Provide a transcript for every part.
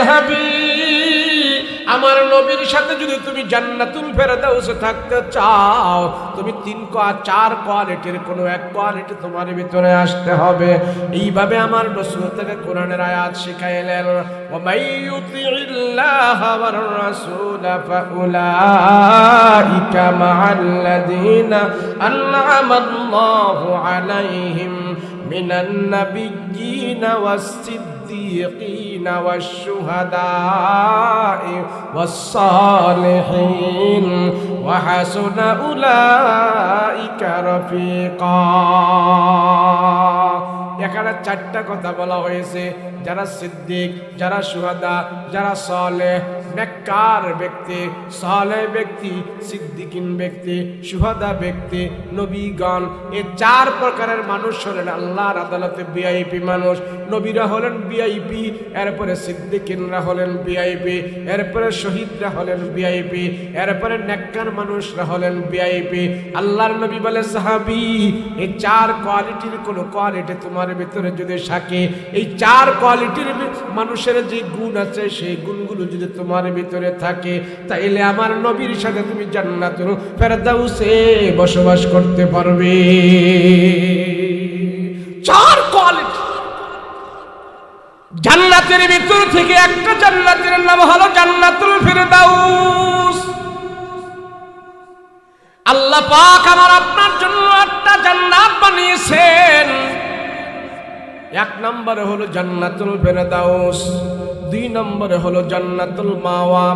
সাহাবী, আমার নবীর সাথে যদি তুমি জান্নাতুল ফেরদাউসে থাকতে চাও, তুমি 4 কোয়ালিটির কোনো এক কোয়ালিটি তোমার ভিতরে আসতে হবে। এইভাবে আমার রাসূল থেকে কোরআনের আয়াত শিখাইলেন, ওয়া মাইয়ুতিল্লাহা ওয়ার রাসূল ফাউলাইকা মাআল্লাযীনা আন'আমাল্লাহু আলাইহিম মিনান নাবিয়্যিনা والصديقين والشهداء والصالحين وحسن أولئك رفيقا। এখানে 4টা কথা বলা হয়েছে, যারা সিদ্দিক, যারা শুহাদা, যারা সালেহ, নেককার ব্যক্তি, সালেহ ব্যক্তি, সিদ্দিকিন ব্যক্তি, শুহাদা ব্যক্তি, নবীগণ, এই 4 প্রকারের মানুষ হলেন আল্লাহর আদালতে ভিআইপি মানুষ। নবীরা হলেন ভিআইপি, এরপরে সিদ্দিকিনরা হলেন ভিআইপি, এরপরে শহীদরা হলেন ভিআইপি, এরপরে নেককার মানুষরা হলেন ভিআইপি। আল্লাহর নবী বলে, সাহাবী, এই 4 কোয়ালিটির কোনো কোয়ালিটি তোমার ভিতরে যদি থাকে, এই 4 কোয়ালিটির মানুষের যে গুণ আছে, সেই গুণগুলো যদি তোমার ভিতরে থাকে, তাইলে আমার নবীর সাথে তুমি জান্নাতুল ফেরদাউসে বসবাস করতে পারবে। 4 কোয়ালিটি। জান্নাতের ভিতর থেকে একটা জান্নাতের নাম হলো জান্নাতুল ফেরদাউস। আল্লাহ পাক আমার আপনার জন্য একটা জান্নাত বানিয়েছেন। 1 নম্বরে হলো জান্নাতুল ফেরদাউস, 2 নম্বরে হলো জান্নাতুল মাওয়া,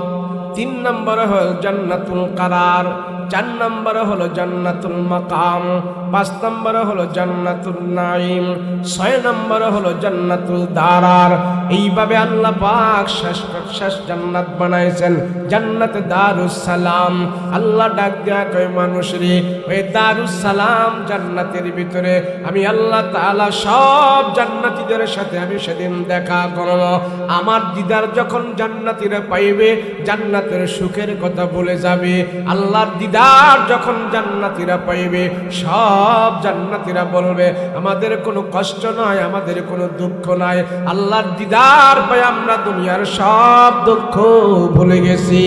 3 নম্বরে হলো জান্নাতুল কারার, 4 নম্বরে হলো জান্নাতুল মাকাম, 5 নম্বরে হলো জান্নাতুল নাঈম, 6 নম্বরে হলো জান্নাতুল দারার। এইভাবে আল্লাহ পাক শেষ জান্নাত বানাইছেন, জান্নাতে দারুস সালাম। আল্লাহ ডাক দেয়া কয়, মানুষ রে, ওই দারুস সালাম জান্নাতের ভিতরে আমি আল্লাহ তাআলা সব জান্নাতীদের সাথে আমি সেদিন দেখা করব। আমার দিদার যখন জান্নাতীরা পাইবে, জান্নাতের সুখের কথা বলে যাবে। আল্লাহর দিদার যখন জান্নাতীরা পাইবে, সব জান্নাতীরা বলবে, আমাদের কোনো কষ্ট নাই, আমাদের কোনো দুঃখ নাই। আল্লাহর দিদার পাই আমরা দুনিয়ার সব দুঃখ ভুলে গেছি।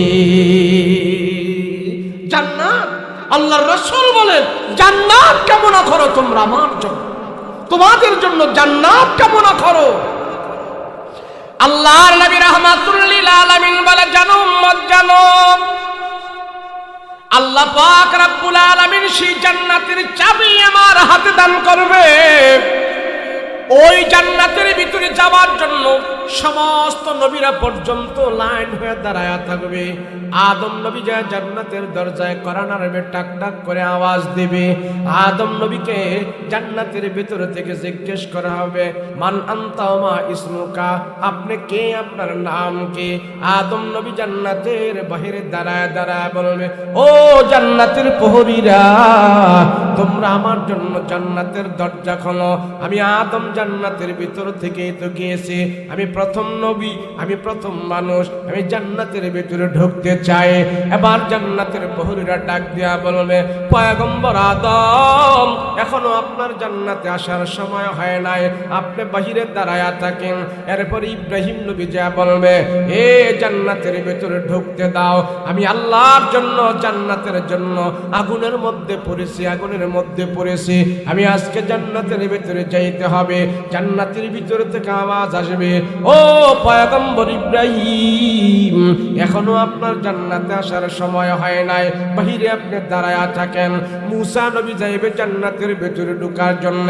জান্নাত, আল্লাহর রাসূল বলেন, জান্নাত কামনা করো তোমরা আমার জন্য, তোমাদের জন্য জান্নাত কামনা করো। আল্লাহর নবী রাহমাতুল লিল আলামিন বলে, জানো উম্মত জানো, আল্লাহ পাক রব্বুল আলামিন সেই জান্নাতের চাবি আমার হাতে দান করবে। ওই জান্নাতের ভিতরে যাওয়ার জন্য সমস্ত নবীরা পর্যন্ত লাইন হয়ে দাঁড়ায়া থাকবে। আদম নবী যায় জান্নাতের দরজায়, কোরআন আরবে টাক টাক করে আওয়াজ দিবে। আদম নবীকে জান্নাতের ভিতর থেকে জিজ্ঞেস করা হবে, মান আনতা ওয়া মা ইসমুকা, আপনি কে, আপনার নাম কি? আদম নবী জান্নাতের বাহিরে দাঁড়ায় দাঁড়ায় বলবে, ও জান্নাতের প্রহরীরা, তোমরা আমার জন্য জান্নাতের দরজা খোলো। আমি আদম জান্নাতের ভিতর থেকে তো গিয়েছি, আমি প্রথম নবী, আমি প্রথম মানুষ, আমি জান্নাতের ভিতরে ঢুকতে চাই। এবার জান্নাতের প্রহরীরা ডাক দিয়া বলবে, পয়গম্বর আদম, এখনো আপনার জান্নাতে আসার সময় হয় নাই, আপনি বাহিরে দাঁড়ায়া থাকেন। এরপর ইব্রাহিম নবী যা বলবে, এ জান্নাতের ভিতরে ঢুকতে দাও, আমি আল্লাহর জন্য জান্নাতের জন্য আগুনের মধ্যে পড়েছি, আগুনের মধ্যে পড়েছি, আমি আজকে জান্নাতের ভিতরে যাইতে হবে। জান্নাতের ভিতরে থেকে আওয়াজ আসবে, ও পয়গম্বর ইব্রাহিম, এখনো আপনার জান্নাতে আসার সময় হয় নাই, বাহিরে আপনি দাঁড়ায়া থাকেন। মুসা নবী যাইবে জান্নাতের ভিতরে ঢোকার জন্য,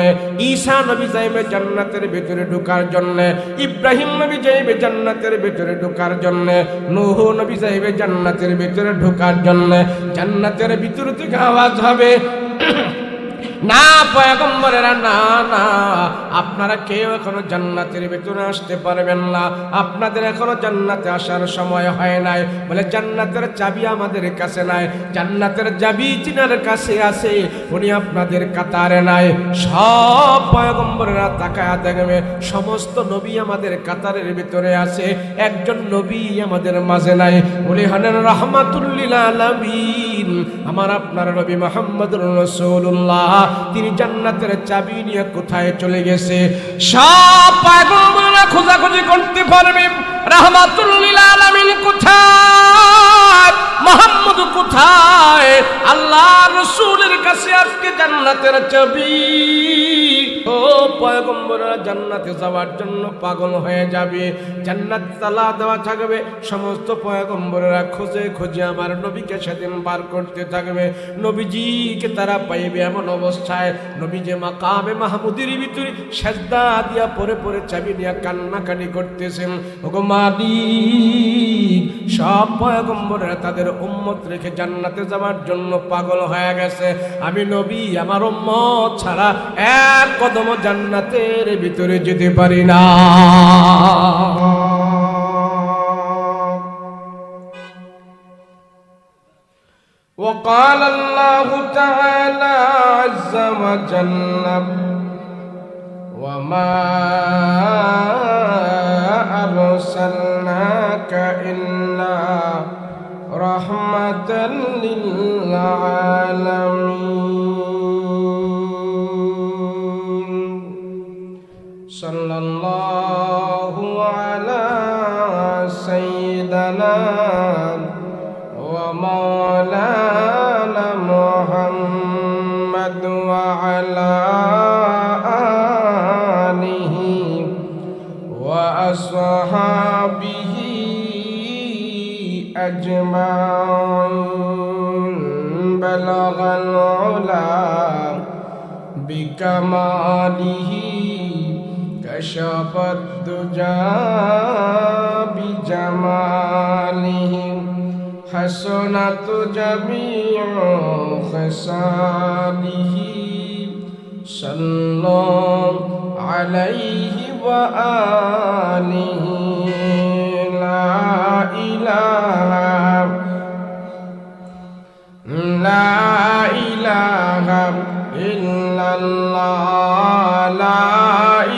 ঈসা নবী যাইবে জান্নাতের ভিতরে ঢোকার জন্য, ইব্রাহিম নবী যাইবে জান্নাতের ভিতরে ঢোকার জন্য, নূহ নবী যাইবে জান্নাতের ভিতরে ঢোকার জন্য। জান্নাতের ভিতর থেকে আওয়াজ হবে, না পয়গম্বরেরা, না না, আপনারা কেউ এখনো জান্নাতের ভিতরে আসতে পারবেন না, আপনাদের এখনো জান্নাতে আসার সময় হয় নাই। বলে, জান্নাতের চাবি আমাদের কাছে নাই, জান্নাতের চাবি যিনার কাছে আছে উনি আপনাদের কাতারে নাই। সব পয়গম্বরেরা তাকায়া দেখবে, সমস্ত নবী আমাদের কাতারের ভিতরে আছে, একজন নবী আমাদের মাঝে নাই। উনি হলেন রাহমাতুল লিল আলামিন, আমার আপনার নবী মুহাম্মদুর রাসূলুল্লাহ। তিনি জান্নাতের চাবি নিয়ে কোথায় চলে গেছে? সব পয়গম্বররা খোঁজাখুঁজি করতে পারবে, রাহমাতুল লিল আলামিন কোথায়, মুহাম্মদ কোথায়? আল্লাহ রাসূলের কাছে আজকে জান্নাতের চাবি। ও পয়গম্বররা জান্নাতে যাওয়ার জন্য পাগল হয়ে যাবে, জান্নাত তালা দেওয়া থাকবে, সমস্ত পয়গম্বররা খুঁজে খুঁজে আমার নবীকে সেদিন বার করতে থাকবে। নবীজিকে তারা পাইবে এমন অবস্থায় নবী যে মাকামে মাহমুদের ভিতরে সেজদা দিয়া পরে পরে চাবি নিয়ে কান্নাকাটি করতেছেন। ওগো মালিক, সব পয়গম্বররা তাদের উম্মত রেখে জান্নাতে যাওয়ার জন্য পাগল হয়ে গেছে। আমি নবী আমার উম্মত ছাড়া এক কদম জান্নাতের ভিতরে যেতে পারি না। وقال الله تعالى عز وجل وما أرسلناك إلا رحمة للعالمين صلى الله على سيدنا ومولانا محمد وعلى آله وأصحابه أجمعين بلغ العلا بكماله كشف الدجى بجماله حسنت جميع خصاله صلى عليه وآله لا إله إلا الله لا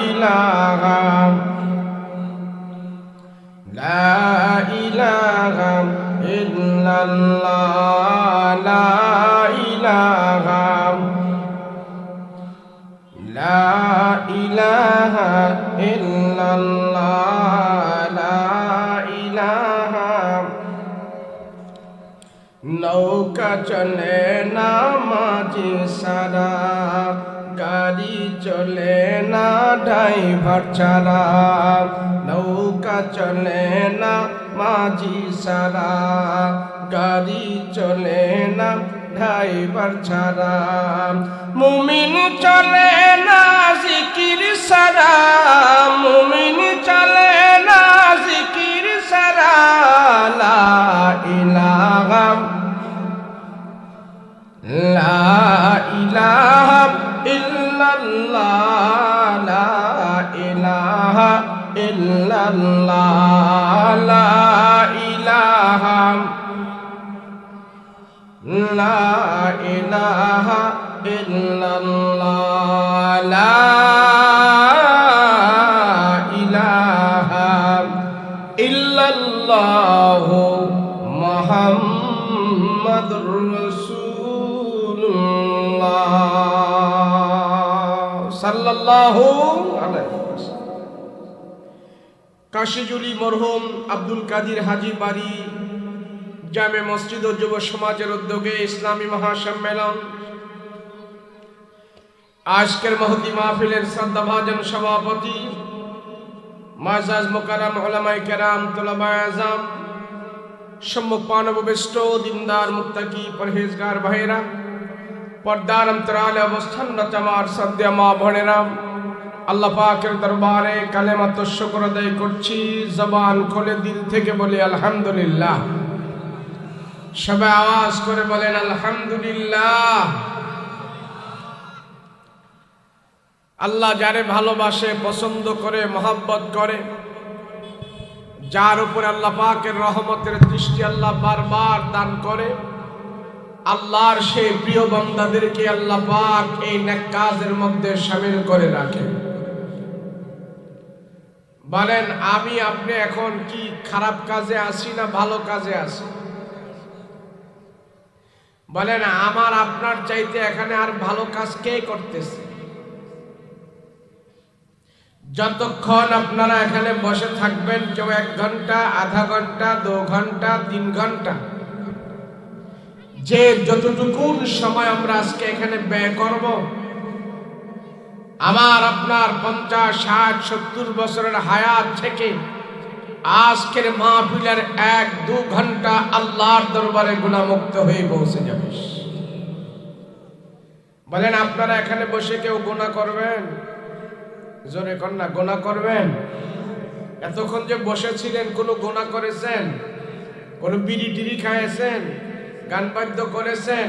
إله إلا الله لا إله إلا الله لا إله। নৌকা চলে না মাঝি সারা, গাড়ি চলে না ড্রাইভার ছাড়া। নৌকা চলে না মাঝি সারা, গাড়ি চলে না ড্রাইভার ছাড়া। মুমিন চলে না জিকির সারা, মুমিন চলে না জিকির সারা। লা ইলাহা ইল্লাল্লাহ লা ইলাহা ইল্লাল্লাহ লা ইলাহা ইল্লাল্লাহ লা ইলাহা ইল্লাল্লাহ মুহাম্মাদুর রাসূলুল্লাহ সাল্লাল্লাহু আলাইহি ওয়াসাল্লাম। কাশিজুলি মরহুম আব্দুল কাদির হাজী বাড়ি জামে মসজিদ ও যুব সমাজের উদ্যোগে ইসলামী মহাসম্মেলন আজকের মহতি মাহফিলের শ্রদ্ধাভাজন সভাপতি মাজাজ মোকাররম উলামায়ে কেরাম তুলাবায়ে আযম সম্মুখ পানববিষ্ট দিনদার মুত্তাকি পরহেজগার ভাইরা, পর্দার অন্তরালে অবস্থানরত আমার শ্রদ্ধেয় মা বোনেরা, আল্লাহ পাকের দরবারে কালেমাত শুকর আদায় করছি। জবান খুলে দিল থেকে বলি আলহামদুলিল্লাহ। সবাই আওয়াজ করে বলেন আলহামদুলিল্লাহ। আল্লাহ যারে ভালোবাসে, পছন্দ করে, মহব্বত করে, যার উপরে আল্লাহ পাকের রহমতের দৃষ্টি আল্লাহ বারবার দান করে, আল্লাহর সেই প্রিয় বান্দাদেরকে আল্লাহ পাক এই নেক কাজের মধ্যে শামিল করে রাখে। বলেন আমি আপনি এখন কি খারাপ কাজে আছি না ভালো কাজে আছি? বলেন আমার আপনার চাইতে এখানে আর ভালো কাজ কে করতেছে? যতক্ষণ আপনারা এখানে বসে থাকবেন, কেউ 1 ঘন্টা, আধা ঘন্টা, 2 ঘন্টা, 3 ঘন্টা, যে যতটুকু সময় আমরা আজকে এখানে ব্যয় করব, আমার আপনার 50, 60, 70 বছরের হায়াত থেকে আজকের মাহফিলের 1-2 ঘন্টা আল্লাহর দরবারে গুনাহমুক্ত হয়ে পৌঁছে যাবে। বলেন, আপনারা এখানে বসে কেউ গুনাহ করবেন? জোরে কর না, গুনাহ করবেন? এতক্ষণ যে বসেছিলেন কোনো গুনাহ করেছেন? কোনো বিড়ি টিড়ি খাইয়েছেন? গান বাদ্য করেছেন?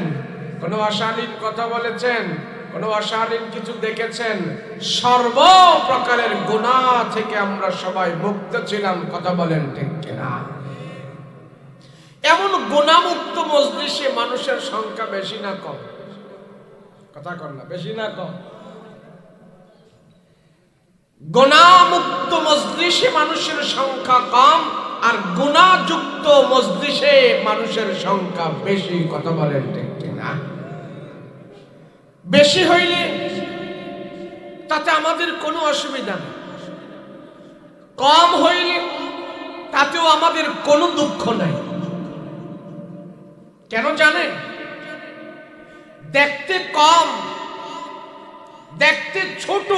কোনো অশালীন কথা বলেছেন? কোনো অশালীন কিছু দেখেছেন? সর্ব প্রকারের গুনাহ থেকে আমরা সবাই মুক্ত ছিলাম। কথা বলেন ঠিক কিনা? এমন গুনাহমুক্ত মজলিসে মানুষের সংখ্যা বেশি না কম? কথা কর না, বেশি না কম? গুনাহমুক্ত মজলিসে মানুষের সংখ্যা কম, আর গুনাহযুক্ত মজলিসে মানুষের সংখ্যা বেশি। কথা বলেন ঠিক কিনা? বেশি হইলে তাতে আমাদের কোনো অসুবিধা নেই, কম হইলে তাতেও আমাদের কোনো দুঃখ নাই। কেন জানেন? দেখতে কম, দেখতে ছোট,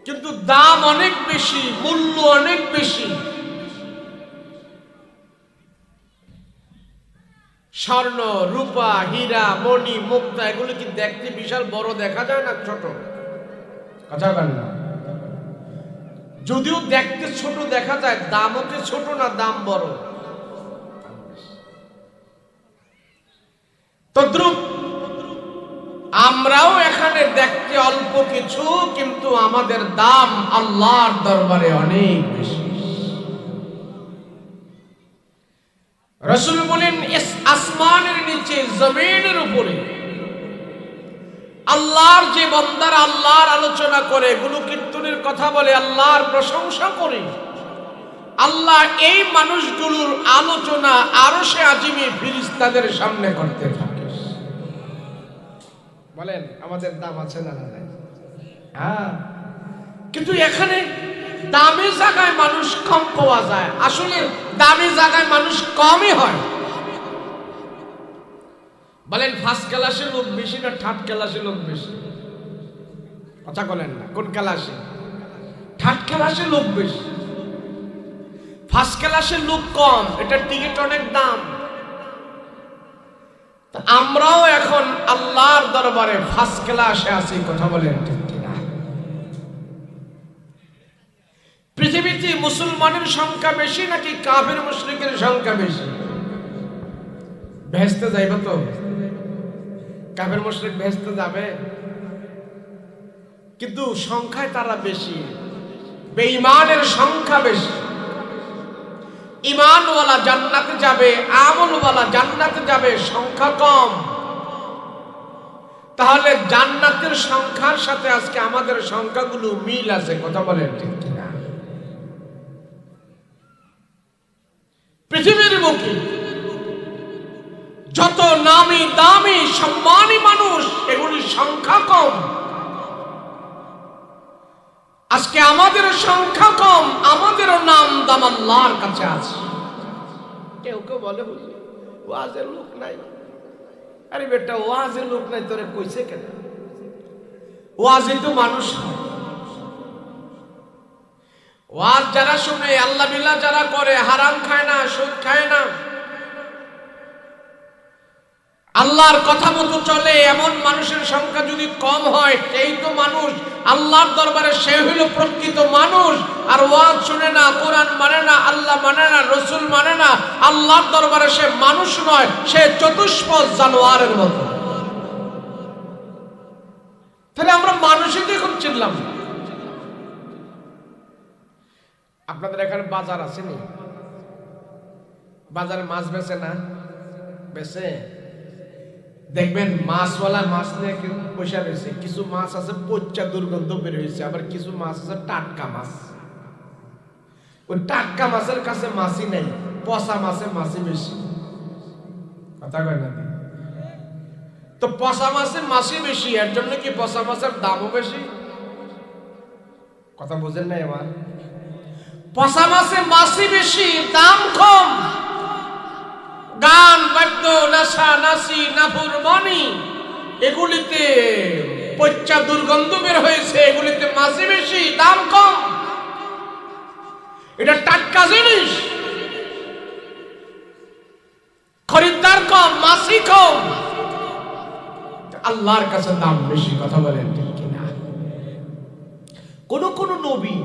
কিন্তু দাম অনেক বেশি, মূল্য অনেক বেশি। স্বর্ণ, রূপা, হীরা, মণি, মুক্তা এগুলো কি দেখতে বিশাল বড় দেখা যায় না ছোট? কথা বলেন না। যদিও দেখতে ছোট দেখা যায়, দামও কি ছোট না দাম বড়? তদ্রূপ আমরাও এখানে দেখতে অল্প কিছু, কিন্তু আমাদের দাম আল্লাহর দরবারে অনেক বেশি। রাসূল বলেন, আসমানের নিচে, জমিনের উপরে আল্লাহর যে বান্দারা আল্লাহর আলোচনা করে, গুণকীর্তনের কথা বলে, আল্লাহর প্রশংসা করে, আল্লাহ এই মানুষগুলোর আলোচনা আরশে আজিমে ফেরেশতাদের সামনে করতে থাকে। বলেন, আমাদের দাম আছে না নাই? হ্যাঁ, কিন্তু এখানে দামি জায়গায় মানুষ কম পাওয়া যায়। আসলে দামি জায়গায় মানুষ কমই হয়। বলেন, ফার্স্ট ক্লাসে লোক বেশি না থার্ড ক্লাসে লোক বেশি? কথা বলেন না, কোন ক্লাসে? থার্ড ক্লাসে লোক বেশি, ফার্স্ট ক্লাসে লোক কম। এটা টিকিট অনেক দাম। আমরাও এখন আল্লাহর দরবারে ফার্স্ট ক্লাসে আছি। কথা বলেন ঠিক কিনা? পৃথিবীতে মুসলমানের সংখ্যা বেশি নাকি কাফের মুশরিকের সংখ্যা বেশি? বেহেশতে যাইব তো? কাফের মুশরিক বেহেশতে যাবে, কিন্তু সংখ্যায় তারা বেশি। বেঈমানের সংখ্যা বেশি। ঈমানওয়ালা জান্নাতে যাবে, আমলওয়ালা জান্নাতে যাবে, সংখ্যা কম। তাহলে জান্নাতের সংখ্যার সাথে আজকে আমাদের সংখ্যাগুলো মিল আছে। কথা বলেন ঠিক কিনা? পৃথিবীর বুকে যত নামি দামি সম্মানী মানুষ, এগুলির সংখ্যা কম। আজকে আমাদের সংখ্যা কম, আমাদেরও নাম দাম আল্লাহর কাছে আছে। কেউ কেউ বলে, ওয়াজের লোক নাই। আরে বেটা, ওয়াজের লোক নাই তোরে কইছে কেন? ওয়াজে তো মানুষ হয়। ওয়াজ যারা শুনে, আল্লাহ বিল্লাহ যারা করে, হারাম খায় না, সুদ খায় না, আল্লাহর কথা মতো চলে, এমন মানুষের সংখ্যা যদি কম হয়, সেই তো মানুষ আল্লাহর দরবারে, সে হইল প্রকৃত মানুষ। আর ওয়াজ শুনে না, কোরআন মানে না, আল্লাহ মানে না, রসুল মানে না, আল্লাহর দরবারে সে মানুষ নয়, সে চতুষ্পদ জানোয়ারের মতো। তাহলে আমরা মানুষই তো এখন চিনলাম। আপনাদের এখানে বাজার আছে নি? বাজারে মাছ বেচে না? বেচে? দেখবেন মাছওয়ালা মাছ নিয়ে পয়সা রয়েছে। কিছু মাছ আছে পচা দুর্গন্ধ বের হয়েছে, আবার কিছু মাছ আছে টাটকা মাছ। ওই টাটকা মাছের কাছে মাছই নেই, পচা মাছে মাছই বেশি। কথা কয় না? তো পচা মাছে মাছই বেশি, এর জন্য কি পচা মাছের দামও বেশি? কথা বোঝেন নাই আমার? পচা মাছে মাছি বেশি, দাম কম। গান বাদ্য, নাচা নাচি, নাফরমানি, এগুলিতে পচা দুর্গন্ধ বের হয়েছে, এগুলিতে মাছি বেশি, দাম কম। এটা টাটকা জিনিস, খরিদ্দার কম, মাছি কম, আল্লাহর কাছে দাম বেশি। কথা বলেন ঠিক কিনা? কোন কোন নবী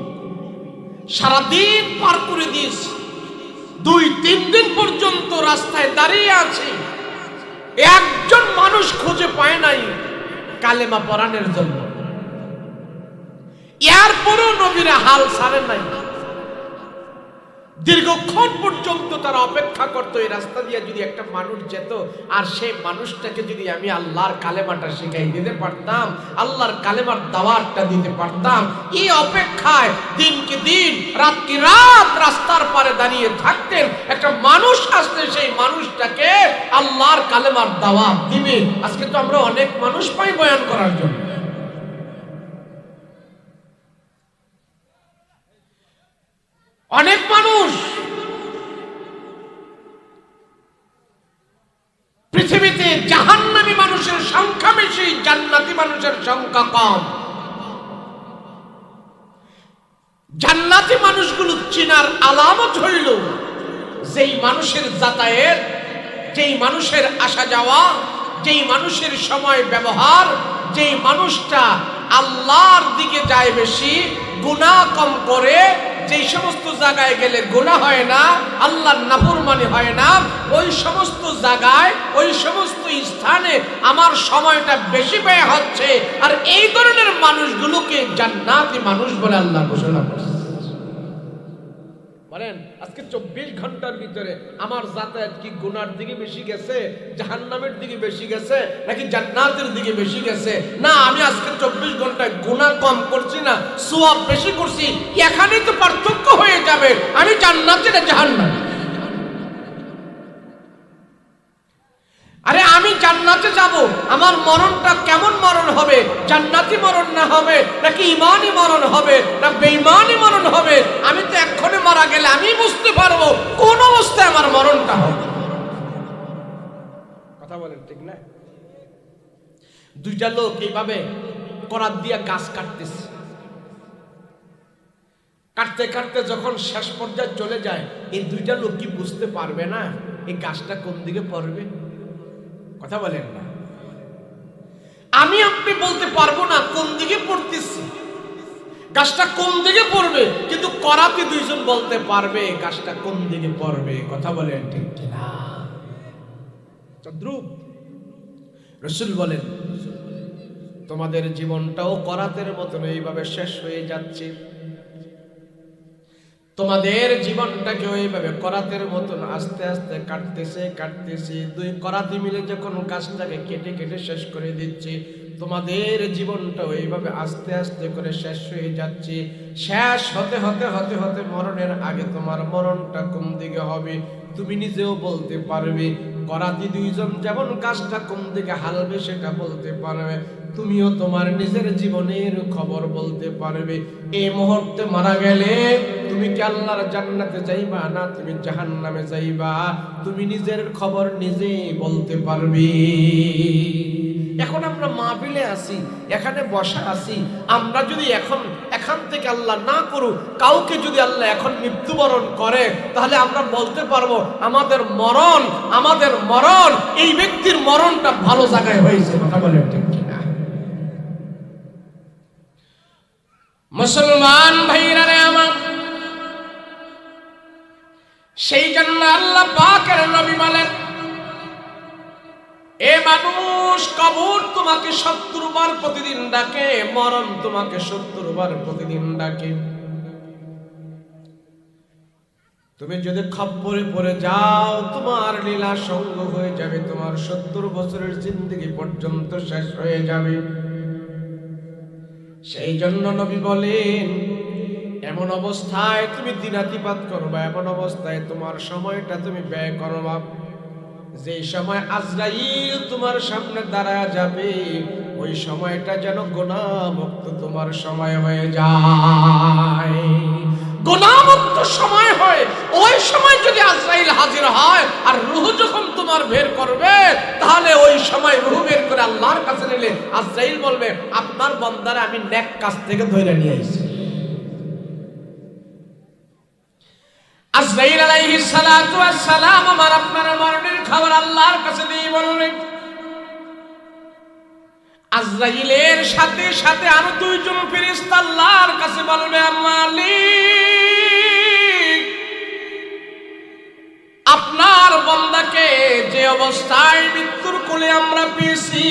সারাদিন পার করে দিয়েছে, 2-3 দিন পর্যন্ত রাস্তায় দাঁড়িয়ে আছে, একজন মানুষ খুঁজে পায় নাই কালেমা পড়ানোর জন্য। এরপরও নবীরা হাল ছাড়ে নাই, দীর্ঘক্ষণ পর্যন্ত তারা অপেক্ষা করতো এই রাস্তা দিয়ে যদি একটা মানুষ যেত, আর সেই মানুষটাকে যদি আমি আল্লাহর কালেমাটা শিখাই দিতে পারতাম, আল্লাহর কালেমার দাওয়াতটা দিতে পারতাম। এই অপেক্ষায় দিনকে দিন, রাতকে রাত রাস্তার পারে দাঁড়িয়ে থাকতেন। একটা মানুষ আসলে সেই মানুষটাকে আল্লাহর কালেমার দাওয়াত দিবে। আজকে তো আমরা অনেক মানুষ পাই বয়ান করার জন্য, অনেক মানুষ। পৃথিবীতে জাহান্নামী মানুষের সংখ্যা বেশি, জান্নাতি মানুষের সংখ্যা কম। জান্নাতি মানুষগুলো চিনার আলামত হইল যেই মানুষের যাতায়াত, যেই মানুষের আসা যাওয়া, যেই মানুষের সময় ব্যবহার, যেই মানুষটা আল্লাহর দিকে যায় বেশি, গুনাহ কম করে, যেই সমস্ত জায়গায় গেলে গুনাহ হয় না, আল্লাহর নাফরমানি হয় না, ওই সমস্ত জায়গায়, ওই সমস্ত স্থানে আমার সময়টা বেশি ব্যয় হচ্ছে। আর এই ধরনের মানুষগুলোকে জান্নাতি মানুষ বলে আল্লাহ ঘোষণা করেছে। বলেন, আজকে 24 ঘন্টার ভিতরে আমার যাতায়াত কি গুনার দিকে বেশি গেছে, জাহান্নামের দিকে বেশি গেছে, নাকি জান্নাতের দিকে বেশি গেছে? না, আমি আজকে 24 ঘন্টায় গুনাহ কম করছি না, সওয়াব বেশি করছি। এখানেই তো পার্থক্য হয়ে যাবে, আমি জান্নাতে না জাহান্নামে। আরে আমি জান্নাতে যাব, আমার মরণটা কেমন মরণ হবে? জান্নাতি মরণ না হবে, নাকি ঈমানি মরণ হবে, না বেঈমানি মরণ হবে? আমি তো এক্ষণে মারা গেলে আমি বুঝতে পারবো কোন অবস্থায় আমার মরণটা হবে। কথা বলেন ঠিক না? 2টা লোক এইভাবে করাত দিয়া গাছ কাটতেছে, কাটতে কাটতে যখন শেষ পর্যায়ে চলে যায়, এই 2টা লোক কি বুঝতে পারবে না এই গাছটা কোন দিকে পড়বে? কথা বলেন না? আমি আপনি বলতে পারবো না কোন দিকে পড়তেছি, গাছটা কোন দিকে পড়বে, কিন্তু করাতে 2 জন বলতে পারবে গাছটা কোন দিকে পড়বে। কথা বলেন ঠিক কিনা? চন্দ্রুপ রাসূল বলেন, তোমাদের জীবনটাও করাতের মতন এইভাবে শেষ হয়ে যাচ্ছে। তোমাদের জীবনটাকে ওইভাবে করাতের মতন আস্তে আস্তে কাটতেছে। 2 করাতি মিলে যখন গাছটাকে কেটে কেটে শেষ করে দিচ্ছে, তোমাদের জীবনটা ওইভাবে আস্তে আস্তে করে শেষ হয়ে যাচ্ছে। শেষ হতে হতে হতে হতে মরণের আগে তোমার মরণটা কোন দিকে হবে তুমি নিজেও বলতে পারবে। করাতি 2 জন যেমন গাছটা কোন দিকে হালবে সেটা বলতে পারবে, তুমিও তোমার নিজের জীবনের খবর বলতে পারবে। এই মুহূর্তে মারা গেলে তুমি কি আল্লাহর জান্নাতে যাইবা না তুমি জাহান্নামে যাইবা, তুমি নিজের খবর নিজেই বলতে পারবে। এখন আমরা মাহফিলে আছি, এখানে বসা আছি, আমরা যদি এখান থেকে আল্লাহ না করুক, কাউকে যদি আল্লাহ এখন মৃত্যুবরণ করে, তাহলে আমরা বলতে পারবো আমাদের মরণ এই ব্যক্তির মরণটা ভালো জায়গায় হয়েছে। কথা বলে ঠিক কিনা? মুসলমান ভাইরা রে আমার, সেই জন্য আল্লাহ পাকের নবী বলেন, এ মানুষ, কবর তোমাকে 70 বার প্রতিদিন ডাকে, মরণ তোমাকে 70 বার প্রতিদিন ডাকে। তুমি যদি খপ্পরে পড়ে যাও, তোমার লীলা সঙ্গ হয়ে যাবে, তোমার 70 বছরের জিন্দেগি পর্যন্ত শেষ হয়ে যাবে। সেই জন্য নবী বলেন, এমন অবস্থায় তুমি দিনাতিপাত করবা, এমন অবস্থায় তোমার সময়টা তুমি ব্যয় করবা, যে সময় আজরাইল তোমার সামনে দাঁড়ায় যাবে, ওই সময়টা যেন গুনাহমুক্ত তোমার সময় হয়ে যায়। গুনাহমুক্ত সময় হয় ওই সময় যদি আজরাইল হাজির হয় আর রূহ যখন তোমার বের করবে, তাহলে ওই সময় রূহ বের করে আল্লাহর কাছে নিলে আজরাইল বলবে, আপনার বান্দারে আমি নেক কাজ থেকে ধরে নিয়ে আইছি। আজরাইল আলাইহিস সালাতু ওয়াস সালাম আমার আপনার মরণের খবর আল্লাহর কাছে দিয়ে বললেন। আজরাইলের সাথে সাথে আরো দুইজন ফেরেশতা আল্লাহর কাছে বলবে, মালিক, আপনার বান্দাকে যে অবস্থায় মৃত্যুর কোলে আমরা পেয়েছি,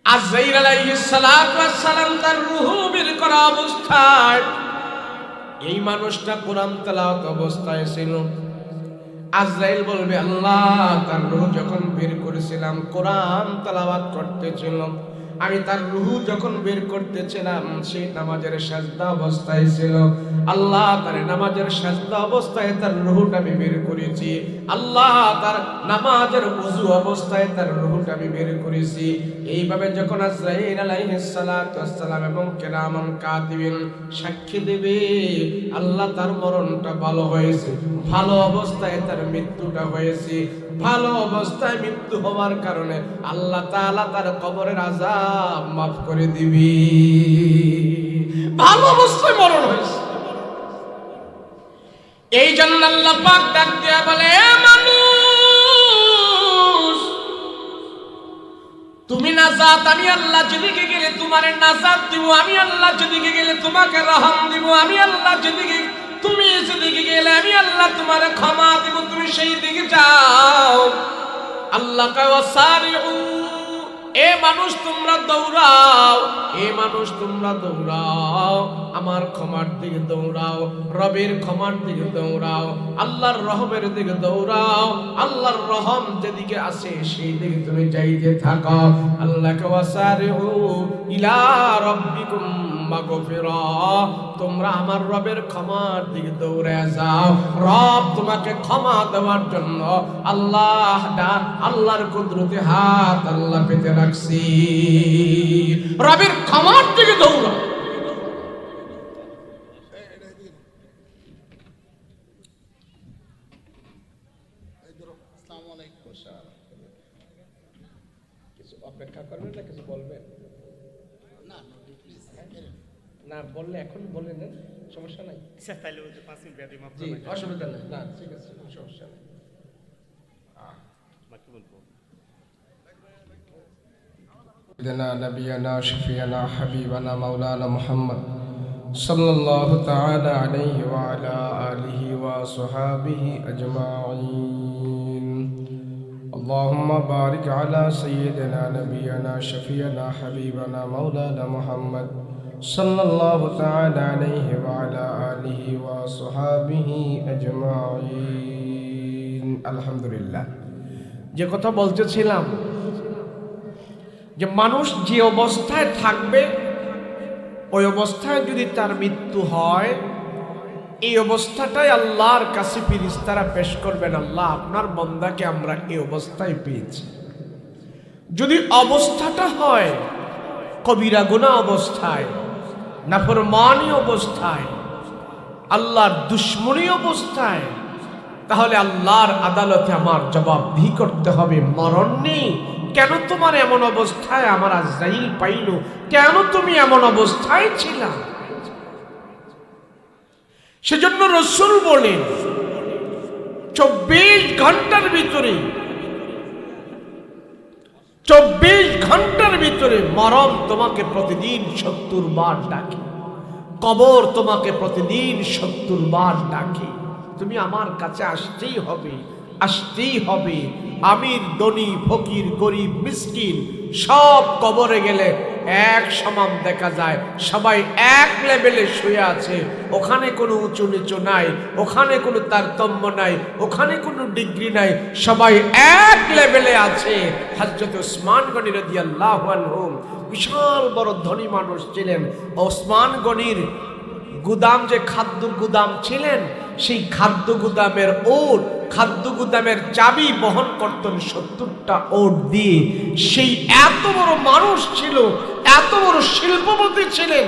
আজরাইল আলাইহিস সালাতু ওয়াস সালাম তার রূহ বের করা অবস্থায় এই মানুষটা কোরআন তেলাওয়াত অবস্থায় ছিল। আজরাইল বলবে, আল্লাহ, তার রূহ যখন বের করেছিলাম কোরআন তেলাওয়াত করতেছিল, আমি তার রূহ যখন বের করতেছিলাম সেই নামাজের সাজদা অবস্থায় ছিল। আল্লাহ, তার নামাজের সাজদা অবস্থায় তার রূহটা আমি বের করেছি। আল্লাহ, তার নামাজের ওযু অবস্থায় তার রূহটা আমি বের করেছি। এইভাবে যখন আজরাইল আলাইহিস সালাতু ওয়াস সালাম এবং কিরামান কাতিবিন সাক্ষী দেবে আল্লাহ তার মরণটা ভালো হয়েছে, ভালো অবস্থায় তার মৃত্যুটা হয়েছে, ভালো অবস্থায় মৃত্যু হওয়ার কারণে আল্লাহ তাআলা তার কবরের আযাব মাফ করে দিবি। ভালো অবস্থায় মরণ হয়েছে। এই জন্য আল্লাহ পাক ডাক দিয়া বলে, মানুষ, তুমি নাজাত, আমি আল্লাহ যেদিকে গেলে তোমারে নাজাত দিব, আমি আল্লাহ যেদিকে গেলে তোমাকে রহম দিব, আমি আল্লাহ যেদিকে, তুমি যেদিকে গেলে আমি আল্লাহ তোমারে ক্ষমা দিব, তুমি সেই দিকে যাও। আল্লাহ কয়, ওয়াসারিউ, এ মানুষ তোমরা দৌড়াও, এ মানুষ তোমরা দৌড়াও, আমার ক্ষমার দিকে দৌড়াও, রবের ক্ষমার দিকে দৌড়াও, আল্লাহর রহমের দিকে দৌড়াও। আল্লাহর রহম যেদিকে আসে সেই দিকে তুমি যাইতে থাকো। আল্লাহকে ওয়াসারিউ ইলা রাব্বিকুম মাগফিরা, তোমরা আমার রবের ক্ষমার দিকে দৌড়ে যাও। রব তোমাকে ক্ষমা দেওয়ার জন্য আল্লাহর কুদরতি হাত আল্লাহ পেতে রাখছি। রবের ক্ষমার দিকে দৌড়াও। কিছু অপেক্ষা করবেন না, কিছু বলবেন না? বললে এখন বলে নেন, সমস্যা নাই। জি, অসুবিধা নেই, না ঠিক আছে, সমস্যা নেই। نبينا شفيعنا حبيبنا مولانا محمد صلى الله تعالى عليه وعلى آله وصحابه أجمعين. اللهم بارك على سيدنا نبينا شفيعنا حبيبنا مولانا محمد صلى الله تعالى عليه وعلى آله وصحابه أجمعين. الحمد لله. যে কথা বলতেছিলাম যে মানুষ যে অবস্থায় থাকবে ওই অবস্থায় যদি তার মৃত্যু হয়, এই অবস্থাটাই আল্লাহর কাছে ফেরেশতারা পেশ করবেন, আল্লাহ আপনার বান্দাকে আমরা এই অবস্থায় পেয়েছি। যদি অবস্থাটা হয় কবিরা গুনাহ অবস্থায়, নাফরমানি অবস্থায়, আল্লাহর দুশমনী অবস্থায়, তাহলে আল্লাহর আদালতে আমার জবাবদিহি করতে হবে। মরণ নেই, কেন তোমার এমন অবস্থায় আমার আজরাইল পাইল? কেন তুমি এমন অবস্থায় ছিলা? সেজন্য রাসূল বলেন 24 ঘন্টার ভিতরে 24 ঘন্টার ভিতরে মরণ তোমাকে প্রতিদিন 70 বার ডাকে, কবর তোমাকে প্রতিদিন 70 বার ডাকে। তুমি আমার কাছে আসতেই হবে, আসতেই হবে। আমির, ধনী, ফকির, গরিব, মিসকিন সব কবরে গেলে এক সমান দেখা যায়, সবাই এক লেভেলে শুয়ে আছে। ওখানে কোনো উঁচু নিচু নাই, ওখানে কোনো তারতম্য নাই, ওখানে কোনো ডিগ্রি নাই, সবাই এক লেভেলে আছে। হযরত ওসমান গনি রাদিয়াল্লাহু আনহু বিশাল বড় ধনী মানুষ ছিলেন। ওসমান গনির গুদাম, যে খাদ্য গুদাম ছিলেন, সেই খাদ্য গুদামের ওট খাদ্য গুদামের চাবি বহন করতেন 70টা ওট দিয়ে। সেই এত বড় মানুষ ছিল, এত বড় শিল্পপতি ছিলেন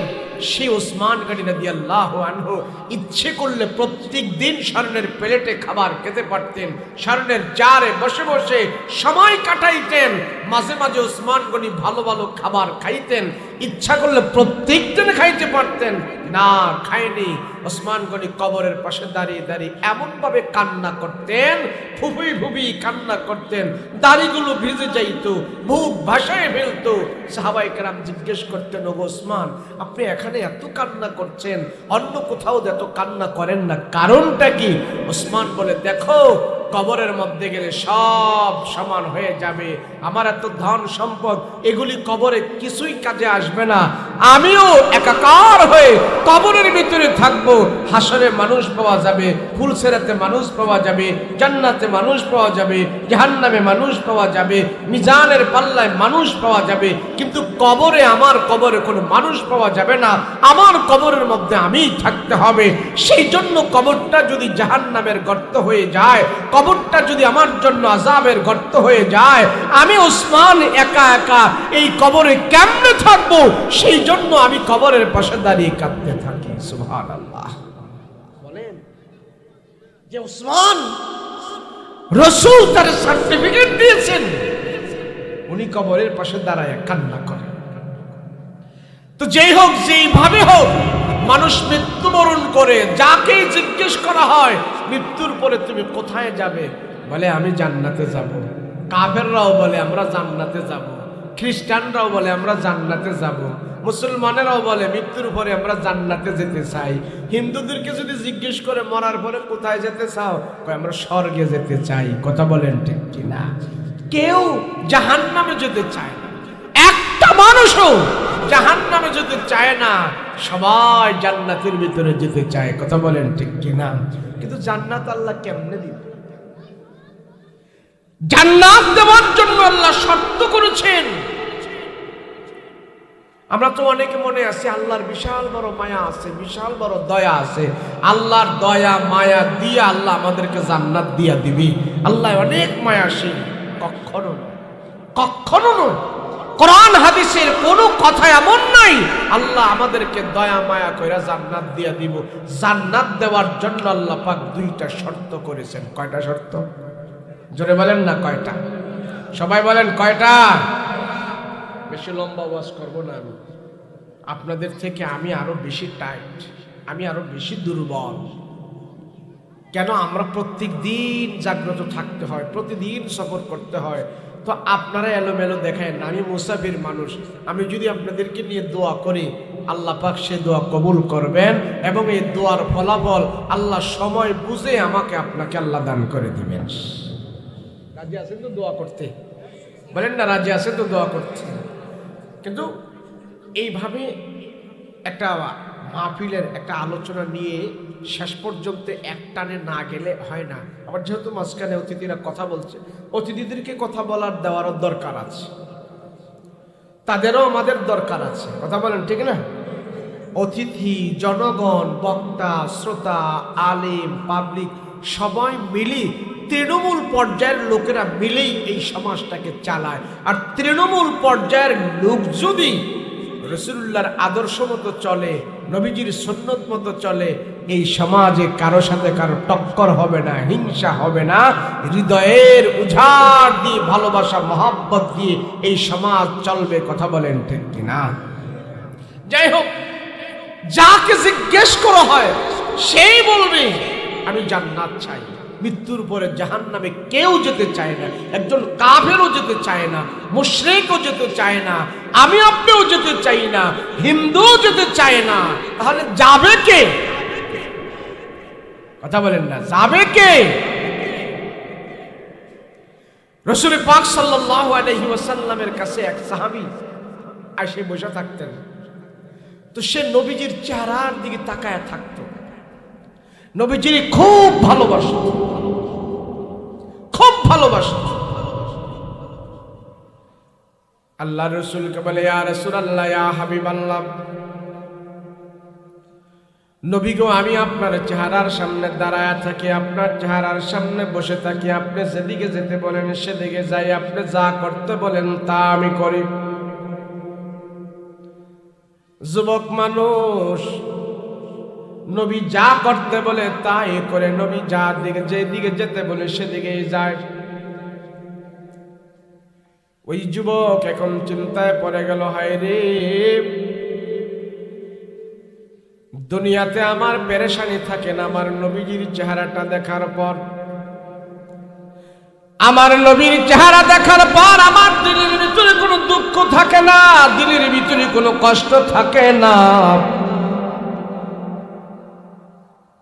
সেই ওসমান গনি রাদিয়াল্লাহু আনহু ইচ্ছে করলে প্রত্যেক দিন স্বর্ণের প্লেটে খাবার খেতে পারতেন, স্বর্ণের জারে বসে বসে সময় কাটাইতেন। মাঝে মাঝে ওসমান গনি ভালো ভালো খাবার খাইতেন, ইচ্ছা করলে প্রত্যেক দিন খাইতে পারতেন, না খায়নি। ওসমান গনি কবরের পাশে দাঁড়িয়ে দাঁড়িয়ে এমন ভাবে কান্না করতেন, ফুফুই ফুফি কান্না করতেন, দাড়িগুলো ভিজে যাইত, বুক ভাসায় ফেলতো। সাহাবায়ে কেরাম জিজ্ঞেস করতেন, ওগো ওসমান, আপনি এখানে এত কান্না করছেন, অন্য কোথাও এত কান্না করেন না, কারণটা কি? ওসমান বলে, দেখো কবরের মধ্যে গেলে সব সমান হয়ে যাবে, আমার এত ধন সম্পদ এগুলি কবরে কিছুই কাজে আসবে না, আমিও একাকার হয়ে কবরের ভিতরে থাকবো। হাসরে মানুষ পাওয়া যাবে, ফুলসেরাতে মানুষ পাওয়া যাবে, জান্নাতে মানুষ পাওয়া যাবে, জাহান্নামে মানুষ পাওয়া যাবে, মিজানের পাল্লায় মানুষ পাওয়া যাবে, কিন্তু কবরে, আমার কবরে কোনো মানুষ পাওয়া যাবে না, আমার কবরের মধ্যে আমিই থাকতে হবে। সেই জন্য কবরটা যদি জাহান্নামের গর্ত হয়ে যায়, কবরটা যদি আমার জন্য আযাবের গর্ত হয়ে যায়, আমি ওসমান একা একা এই কবরে কেমনে থাকবো? সেই জন্য আমি কবরের পাশে দাঁড়িয়ে কাঁদতে থাকি। সুবহানাল্লাহ। বলেন যে ওসমান রাসূল তার সার্টিফিকেট দিয়েছেন, উনি কবরের পাশে দাঁড়ায় কান্না করেন। তো যেই হোক, যেইভাবে হোক, মানুষ মৃত্যুবরণ করে, যাকে জিজ্ঞেস করা হয় মৃত্যুর পরে তুমি কোথায় যাবে, বলে আমি জান্নাতে যাব। কাফেররাও বলে আমরা জান্নাতে যাব, খ্রিস্টানরাও বলে আমরা জান্নাতে যাব, মুসলমানেরাও বলে মৃত্যুর পরে আমরা জান্নাতে যেতে চাই। হিন্দুদেরকে যদি জিজ্ঞেস করে মরার পরে কোথায় যেতে চাও, কয় আমরা স্বর্গে যেতে চাই। কথা বলেন ঠিক কিনা? কেউ জাহান্নামে যেতে চায় না, একটা মানুষও জাহান্নামে যেতে চায় না, সবাই জান্নাতের ভিতরে যেতে চায়। কথা বলেন ঠিক কিনা? কিন্তু জান্নাত আল্লাহ কেমনে দিবে? জান্নাত দেওয়ার জন্য আল্লাহ শর্ত করেছেন। আমরা তো অনেকে মনে আছে আল্লাহর বিশাল বড় মায়া আছে, বিশাল বড় দয়া আছে, আল্লাহর দয়া মায়া দিয়ে আল্লাহ আমাদেরকে জান্নাত দিয়া দিবি। আল্লাহ অনেক মায়াশীল। কখনো নয়, কখনো নয়। কোরআন হাদিসের কোনো কথা এমন নাই আল্লাহ আমাদেরকে দয়া মায়া কইরা জান্নাত দিয়া দিব। জান্নাত দেওয়ার জন্য আল্লাহ পাক দুইটা শর্ত করেছেন। কয়টা শর্ত? জোরে বলেন না কয়টা? সবাই বলেন কয়টা? বেশি লম্বা ওয়াজ করব না আমি, আপনাদের থেকে আমি আরো বেশি টাইট, আমি আরো বেশি দুর্বল। কেন? আমরা প্রত্যেক দিন জাগ্রত থাকতে হয়, প্রতিদিন সফর করতে হয়। তো আপনারা এলোমেলো দেখেন, আমি মুসাফির মানুষ, আমি যদি আপনাদেরকে নিয়ে দোয়া করি, আল্লাহ পাক সে দোয়া কবুল করবেন এবং এই দোয়ার ফলাফল আল্লাহ সময় বুঝে আমাকে আপনাকে আল্লাহ দান করে দিবেন। রাজি আছেন তো দোয়া করতে? বলেন না, রাজি আছেন তো দোয়া করতে? কিন্তু এইভাবে একটা মাহফিলের একটা আলোচনা নিয়ে শেষ পর্যন্ত এক টানে না গেলে হয় না। আবার যেহেতু মাঝখানে অতিথিরা কথা বলছে, অতিথিদেরকে কথা বলার দেওয়ারও দরকার আছে, তাদেরও আমাদের দরকার আছে। কথা বলেন ঠিক না? অতিথি, জনগণ, বক্তা, শ্রোতা, আলেম, পাবলিক সবাই মিলি, তৃণমূল পর্যায়ের লোকেরা মিলেই এই সমাজটাকে চালায়। আর তৃণমূল পর্যায়ের লোক যদি রাসূলুল্লাহর আদর্শ মতো চলে, নবীজির সুন্নত মতো চলে, এই সমাজে কারো সাথে কারো টক্কর হবে না, হিংসা হবে না, হৃদয়ের উজাড় দিয়ে, ভালোবাসা মহব্বত দিয়ে এই সমাজ চলবে। কথা বলেন ঠিক কিনা? যাই হোক, যাকে জিজ্ঞেস করা হয় সেই বলবে আমি জান্নাত চাই। মৃত্যুর পরে জাহান্নামে কেউ যেতে চায় না, একজন কাফেরও যেতে চায় না, মুশরিকও যেতে চায় না, আমি আপনিও যেতে চাই না, হিন্দুও যেতে চায় না। তাহলে যাবে কে? কথা বলেন না, যাবে কে? রাসূল পাক সাল্লাল্লাহু আলাইহি ওয়াসাল্লামের কাছে এক সাহাবী এসে বসে থাকতেন। তো সে নবীজির চেহারার দিকে তাকায় থাকতো, নবীজির খুব ভালোবাসত, খুব ভালোবাসত। আল্লাহর রাসূলকে বলে, ইয়া রাসূলুল্লাহ, ইয়া হাবিবাল্লাহ, নবী গো, আমি আপনার চেহারার সামনে দাঁড়ায় থাকি, আপনার চেহারার সামনে বসে থাকি, আপনি যেদিকে যেতে বলেন সেদিকে যাই, আপনি যা করতে বলেন তা আমি করি। যুবক মানুষ নবী যা করতে বলে তাই করে, নবী যা দিকে যেদিকে যেতে বলে সেদিকেই যায়। ওই যুবক এখন চিন্তায় পড়ে গেল, হায় রে, দুনিয়াতে আমার পেরেশানি থাকে না আমার নবীজির চেহারাটা দেখার পর। আমার নবীর চেহারা দেখার পর আমার দিলের ভিতরে কোনো দুঃখ থাকে না, দিলের ভিতরে কোনো কষ্ট থাকে না।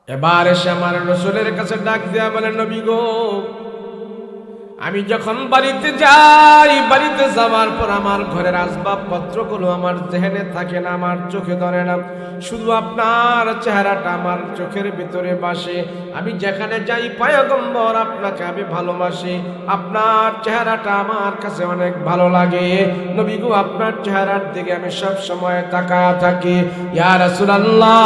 এবার এসে আমার রাসূলের কাছে ডাক দেয়া বলে, নবী গো, আমি যখন বাড়িতে যাই, বাড়িতে যাওয়ার পর আমার ঘরের আসবাবপত্রগুলো আমার জেহেনে থাকে না, আমার চোখে ধরে না, শুধু আপনার চেহারাটা আমার চোখের ভিতরে বাসে। আমি যেখানে যাই পয়গম্বর আপনাকে আমি ভালোবাসি, আপনার চেহারাটা আমার কাছে অনেক ভালো লাগে। নবী গো, আপনার চেহারার দিকে আমি সব সময় তাকায়া থাকি। ইয়া রাসূলুল্লাহ,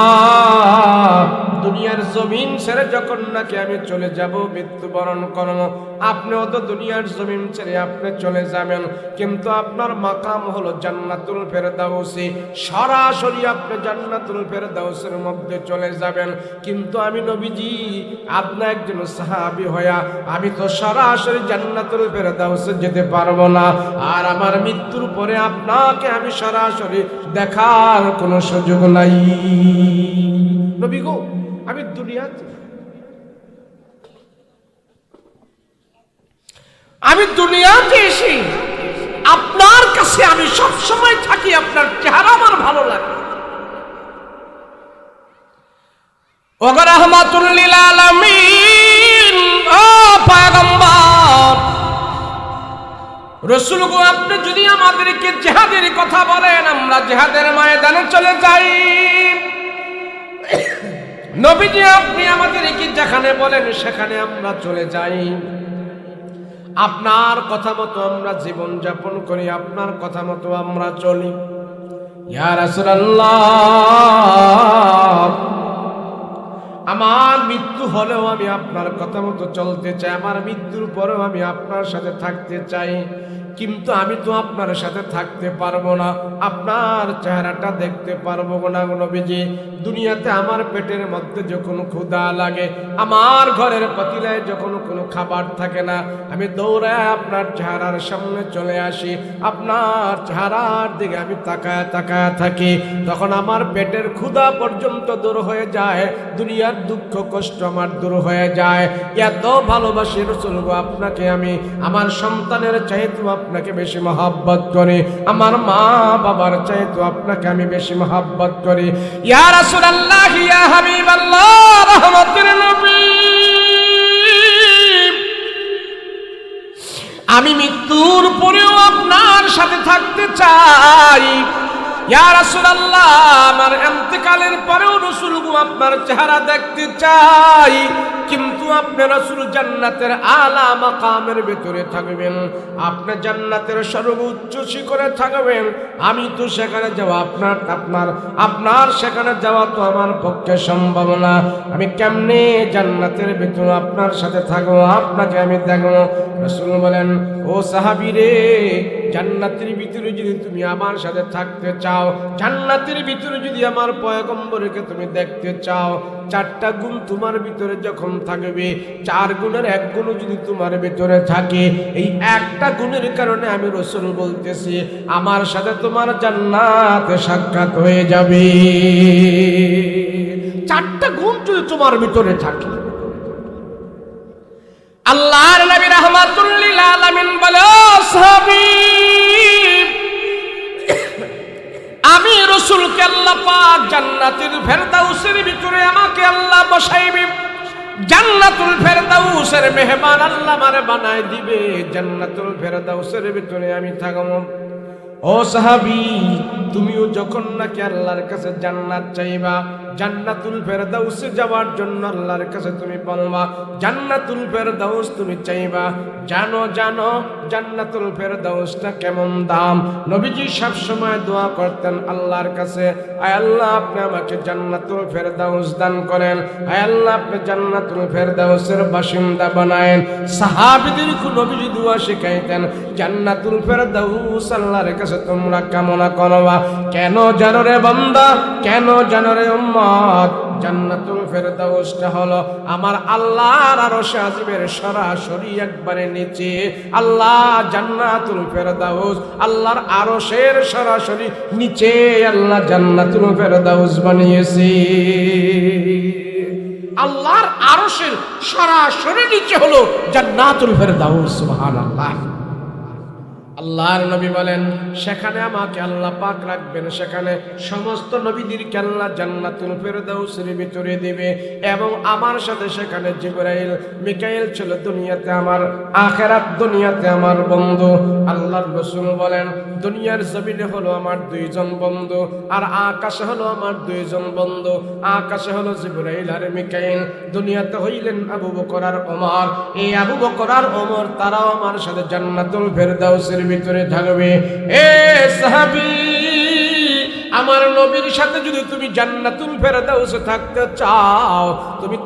দুনিয়ার জমিন ছেড়ে যখন নাকি আমি চলে যাব, মৃত্যুবরণ করব, আপনিও তো দুনিয়ার জমিন ছেড়ে আপনি চলে যাবেন, কিন্তু আপনার মাকাম হলো জান্নাতুল ফেরদাউসে, সরাসরি আপনি জান্নাতুল ফেরদাউসের মধ্যে চলে যাবেন। কিন্তু আমি নবীজি, আপনি একজন সাহাবী হইয়া আমি তো সরাসরি জান্নাতুল ফেরদাউসে যেতে পারবো না, আর আমার মৃত্যুর পরে আপনাকে আমি সরাসরি দেখার কোনো সুযোগ নাই। নবী গো, আমি দুনিয়াতে এসে আপনার কাছে আমি সব সময় থাকি, আপনার চেহারা আমার ভালো লাগে। ওগো রাহমাতুল লিল আলামিন, ও পয়গম্বর রাসূল গো, আপনি যদি আমাদেরকে জিহাদের কথা বলেন, আমরা জিহাদের ময়দানে চলে যাই। নবীজি, আপনি আমাদেরকে যেখানে বলেন সেখানে আমরা চলে যাই, আপনার কথা মতো আমরা জীবন যাপন করি, আপনার কথা মতো আমরা চলি। ইয়া রাসূলুল্লাহ, আমার মৃত্যু হলেও আমি আপনার কথা মতো চলতে চাই, আমার মৃত্যুর পরেও আমি আপনার সাথে থাকতে চাই, কিন্তু আমি তো আপনার সাথে থাকতে পারবো না, আপনার চেহারাটা দেখতে পারবো না নবীজি। দুনিয়াতে আমার পেটের মধ্যে যখন ক্ষুধা লাগে, আমার ঘরের পাতিলায় যখন কোনো খাবার থাকে না, আমি দৌড়ায় আপনার চেহারার সামনে চলে আসি, আপনার চেহারার দিকে আমি তাকায় তাকায় থাকি, তখন আমার পেটের ক্ষুধা পর্যন্ত দূর হয়ে যায়, দুনিয়ার দুঃখ কষ্ট আমার দূর হয়ে যায়। এত ভালোবাসি রাসূল গো আপনাকে আমি, আমার সন্তানের চাইতেও আপনাকে বেশি মহব্বত করি, আমার মা বাবার চাইতেও আপনাকে আমি বেশি মহব্বত করি। ইয়া রাসূলুল্লাহ, ইয়া হাবিবাল্লাহ, রহমতের নবী, আমি মৃত্যুর পরেও আপনার সাথে থাকতে চাই। ইয়া রাসূলুল্লাহ, আমার ইন্তেকালের পরেও রাসূল গো আপনার চেহারা দেখতে চাই, কিন্তু আপনি রাসূল জান্নাতের আলা মাকামের ভিতরে থাকবেন, আপনি জান্নাতের সর্বোচ্চ শিখরে থাকবেন, আমি তো সেখানে যাওয়া আপনার সেখানে যাওয়া তো আমার পক্ষে সম্ভব না। আমি কেমনে জান্নাতের ভিতরে আপনার সাথে থাকবো, আপনাকে আমি দেখবো? রাসূল বলেন, ও সাহাবী রে, জান্নাতের ভিতরে যদি তুমি আমার সাথে থাকতে চাও, জান্নাতের ভিতরে যদি আমার পয়গম্বরকে তুমি দেখতে চাও, চারটা গুণ তোমার ভিতরে যখন থাকবে, 4 গুণের 1 গুণ যদি তোমার ভিতরে থাকে, এই একটা গুণের কারণে আমি রাসূল বলতেছি, আমার সাথে তোমার জান্নাতে সাক্ষাৎ হয়ে যাবে। 4টা গুণ যদি তোমার ভিতরে থাকে। আল্লাহর নবী রাহমাতুল লিল আলামিন বলে, ও সাহাবী, আমি রাসূলকে আল্লাহ পাক জান্নাতুল ফেরদাউসের ভিতরে আমাকে আল্লাহ বসাইবে, জান্নাতুল ফেরদাউসের মেহমান আল্লাহ আমারে বানায় দিবে, জান্নাতুল ফেরদাউসের ভিতরে আমি থাকবো। ও সাহাবী, তুমিও যখন নাকি আল্লাহর কাছে জান্নাত চাইবা, জান্নাতুল ফেরদাউসে যাওয়ার জন্য আল্লাহর কাছে তুমি বলবা, জান্নাতুল ফেরদাউস তুমি চাইবা। জানো জান্নাতুল ফেরদাউসটা কেমন দাম। নবীজি সব সময় দোয়া করতেন আল্লাহর কাছে, আয় আল্লাহ আপনি আমাকে জান্নাতুল ফেরদাউস দান করেন, আয় আল্লাহ আপনি জান্নাতুল ফেরদাউসের বাসিন্দা বানায়েন। সাহাবীদেরকে নবীজি দোয়া শিখাইতেন, জান্নাতুল ফেরদাউস আল্লাহর কাছে তোমরা কামনা করবা। কেন জানো রে বান্দা, কেন জানো রে উম্মত, জান্নাতুল ফেরদাউসটা হলো আমার আল্লাহর আরশে আজিমের সরাসরি একবারে নিচে। আল্লাহ জান্নাতুল ফেরদাউস, আল্লাহর আরশের সরাসরি নিচে আল্লাহ জান্নাতুল ফেরদাউস বানিয়েছে। আল্লাহর আরশের সরাসরি নিচে হলো জান্নাতুল ফেরদাউস। সুবহানাল্লাহ। আল্লাহর নবী বলেন, সেখানে আমাকে আল্লাহ পাক রাখবেন, সেখানে সমস্ত নবীদেরকে আল্লাহ জান্নাতুল ফেরদাউসের ভিতরে দিবে। এবং আমার সাথে সেখানে জিবরাইল মিকাইল ছিল দুনিয়াতে আমার, আখিরাত দুনিয়াতে আমার বন্ধু। আল্লাহর রাসূল বলেন, দুনিয়ার জমিনে হলো আমার দুইজন বন্ধু, আর আকাশে হলো আমার দুইজন বন্ধু। আকাশে হলো জিবরাইল আর মিকাইল, দুনিয়াতে হইলেন আবু বকর আর ওমর। এই আবু বকর আর ওমর তারাও আমার সাথে জান্নাতুল ফেরদাউসের ভিতরে থাকবে। এ সাহাবী, আমার নবীর সাথে যদি তুমি জান্নাতুল ফেরদাউসে থাকতে চাও, তুমি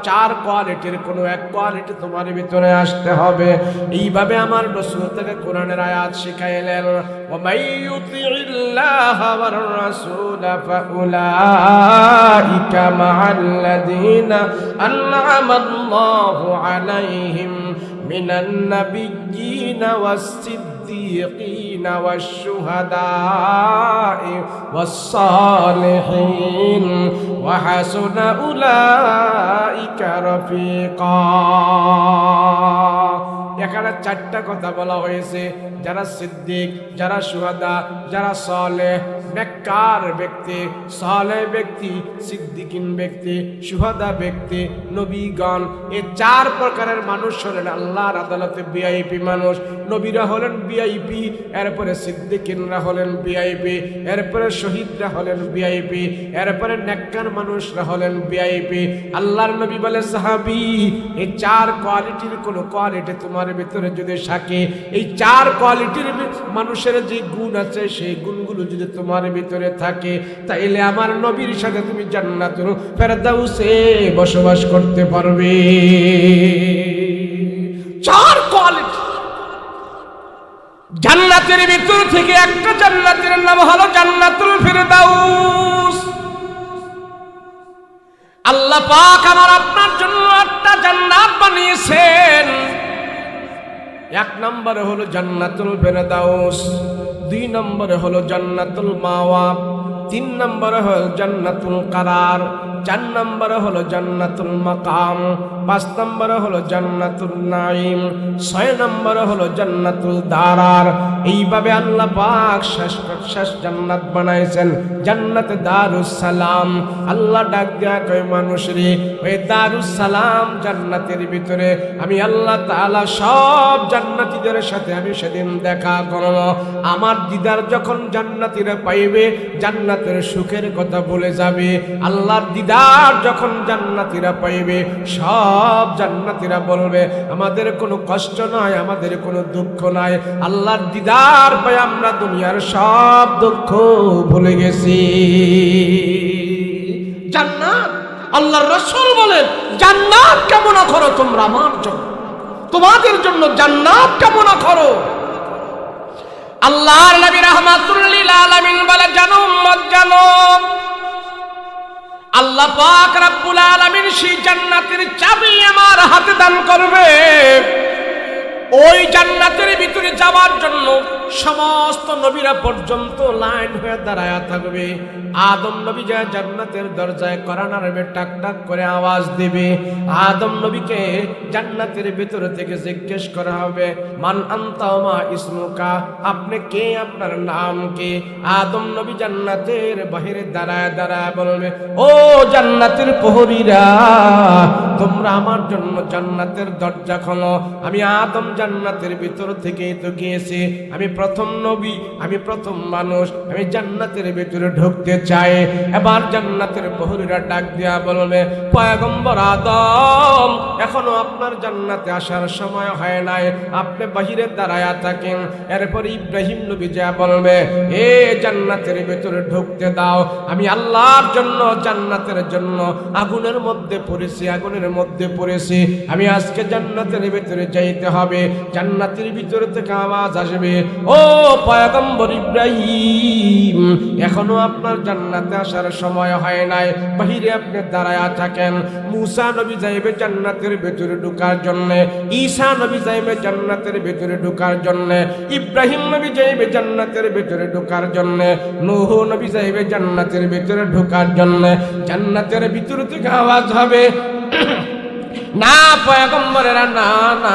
4 কোয়ালিটির কোনো এক কোয়ালিটি তোমার ভিতরে আসতে হবে। এইভাবে আমার রাসূল থেকে কোরআনের আয়াত শিখাইলেন, ওয়া মাইয়ুতিল্লাহা ওয়ার রাসূল ফাউলাইকা মাআল্লাযীনা আন'আমাল্লাহু আলাইহিম মিনান নাবিয়্যিনা ওয়াস-সিদ্দীকিনা ওয়াশ-শুহাদা'i ওয়াস-সালিহিন ওয়া হাসুনা উলাইকা রাফিকা। এখানে 4টা কথা বলা হয়েছে, যারা সিদ্দিক, যারা শুহাদা, যারা সালেহ, নেককার ব্যক্তি, সালেহ ব্যক্তি, সিদ্দিকিন ব্যক্তি, শুহাদা ব্যক্তি, নবীগণ। এই 4 প্রকারের মানুষ হলেন আল্লাহর আদালতে ভিআইপি মানুষ। নবীরা হলেন ভিআইপি, এরপরে সিদ্দিকিনরা হলেন ভিআইপি, এরপরে শহীদরা হলেন ভিআইপি, এরপরে নেককার মানুষরা হলেন ভিআইপি। আল্লাহর নবী বলে, সাহাবী, এই 4 কোয়ালিটির কোনো কোয়ালিটি তোমার ভিতরে যদি থাকে, এই 4 কোয়ালিটির মানুষের যে গুণ আছে, সেই গুণগুলো যদি তোমার ভিতরে থাকে, তাইলে আমার নবীর সাথে তুমি জান্নাতুল ফেরদাউসে বসবাস করতে পারবে। 4 কোয়ালিটি। জান্নাতের ভিতর থেকে একটা জান্নাতের নাম হলো জান্নাতুল ফেরদাউস। আল্লাহ পাক আমার আপনার জন্য একটা জান্নাত বানিয়েছেন। 1 নম্বরে হলো জান্নাতুল ফেরদাউস, 2 নম্বরে হলো জান্নাতুল মাওয়া, 3 নম্বরে হলো জান্নাতুল কারার, 4 নম্বরে হলো জান্নাতুল মাকাম, 5 নম্বরে হলো জান্নাতুল নাঈম, 6 নম্বরে হলো জান্নাতুল দারার। এইভাবে আল্লাহ পাক শেষ জান্নাত বানাইছেন, জান্নাতে দারুস সালাম। আল্লাহ ডাক দেয়া কয়, মানুষ রে, ওই দারুস সালাম জান্নাতের ভিতরে আমি আল্লাহ তাআলা সব জান্নাতীদের সাথে আমি সেদিন দেখা করব। আমার দিদার যখন জান্নাতীরা পাইবে, জান্নাতের সুখের কথা বলে যাবে। আল্লাহর দিদার যখন জান্নাতীরা পাইবে, সব জান্নাতীরা বলবে, আমাদের কোনো কষ্ট নাই, আমাদের কোনো দুঃখ নাই। আল্লাহর দিদার পাই আমরা দুনিয়ার সব দুঃখ ভুলে গেছি। জান্নাত, আল্লাহর রাসূল বলেন, জান্নাত কামনা করো তোমরা আমার জন্য, তোমাদের জন্য জান্নাত কামনা করো। আল্লাহর নবী রাহমাতুল লিল আলামিন বলে, জানো উম্মত জানো, আল্লাহ পাক রব্বুল আলামিন সেই জান্নাতের চাবি আমার হাতে দান করবে। ওই জান্নাতের ভিতরে যাওয়ার জন্য সমস্ত নবীরা পর্যন্ত লাইন হয়ে দাঁড়ায়া থাকবে। আদম নবী যায় জান্নাতের দরজায় কড়া নাড়বে, টাক টাক করে আওয়াজ দিবে। আদম নবীকে জান্নাতের ভিতর থেকে জিজ্ঞেস করা হবে, মান আনতা ওয়া মা ইসমুকা, আপনি কে, আপনার নাম কি? আদম নবী জান্নাতের বাহিরে দাঁড়ায় দাঁড়ায় বলবে, ও জান্নাতের প্রহরীরা, তোমরা আমার জন্য জান্নাতের দরজা খোলো। আমি আদম জান্নাতের ভিতর থেকেই তো গিয়েছি, আমি প্রথম নবী, আমি প্রথম মানুষ, আমি জান্নাতের ভিতরে ঢুকতে চাই। এবার জান্নাতের প্রহরীরা ডাক দিয়া বলবে, পয়গম্বর আদম, এখনো আপনার জান্নাতে আসার সময় হয় নাই, আপনি বাহিরে দাঁড়ায়া থাকেন। এরপর ইব্রাহিম নবী যা বলবে, এ জান্নাতের ভিতরে ঢুকতে দাও, আমি আল্লাহর জন্য জান্নাতের জন্য আগুনের মধ্যে পড়েছি, আগুনের মধ্যে পড়েছি, আমি আজকে জান্নাতের ভিতরে যাইতে হবে। জান্নাতের ভিতরে থেকে আওয়াজ আসবে, ও পয়গম্বর ইব্রাহিম, এখনো আপনার জান্নাতে আসার সময় হয় নাই, বাহিরে আপনি দাঁড়ায়া থাকেন। মুসা নবী যাইবে জান্নাতের ভিতরে ঢোকার জন্য, ঈসা নবী যাইবে জান্নাতের ভিতরে ঢোকার জন্য, ইব্রাহিম নবী যাইবে জান্নাতের ভিতরে ঢোকার জন্য, নূহ নবী যাইবে জান্নাতের ভিতরে ঢোকার জন্য। জান্নাতের ভিতর থেকে আওয়াজ হবে, না পয়গম্বরেরা, না না,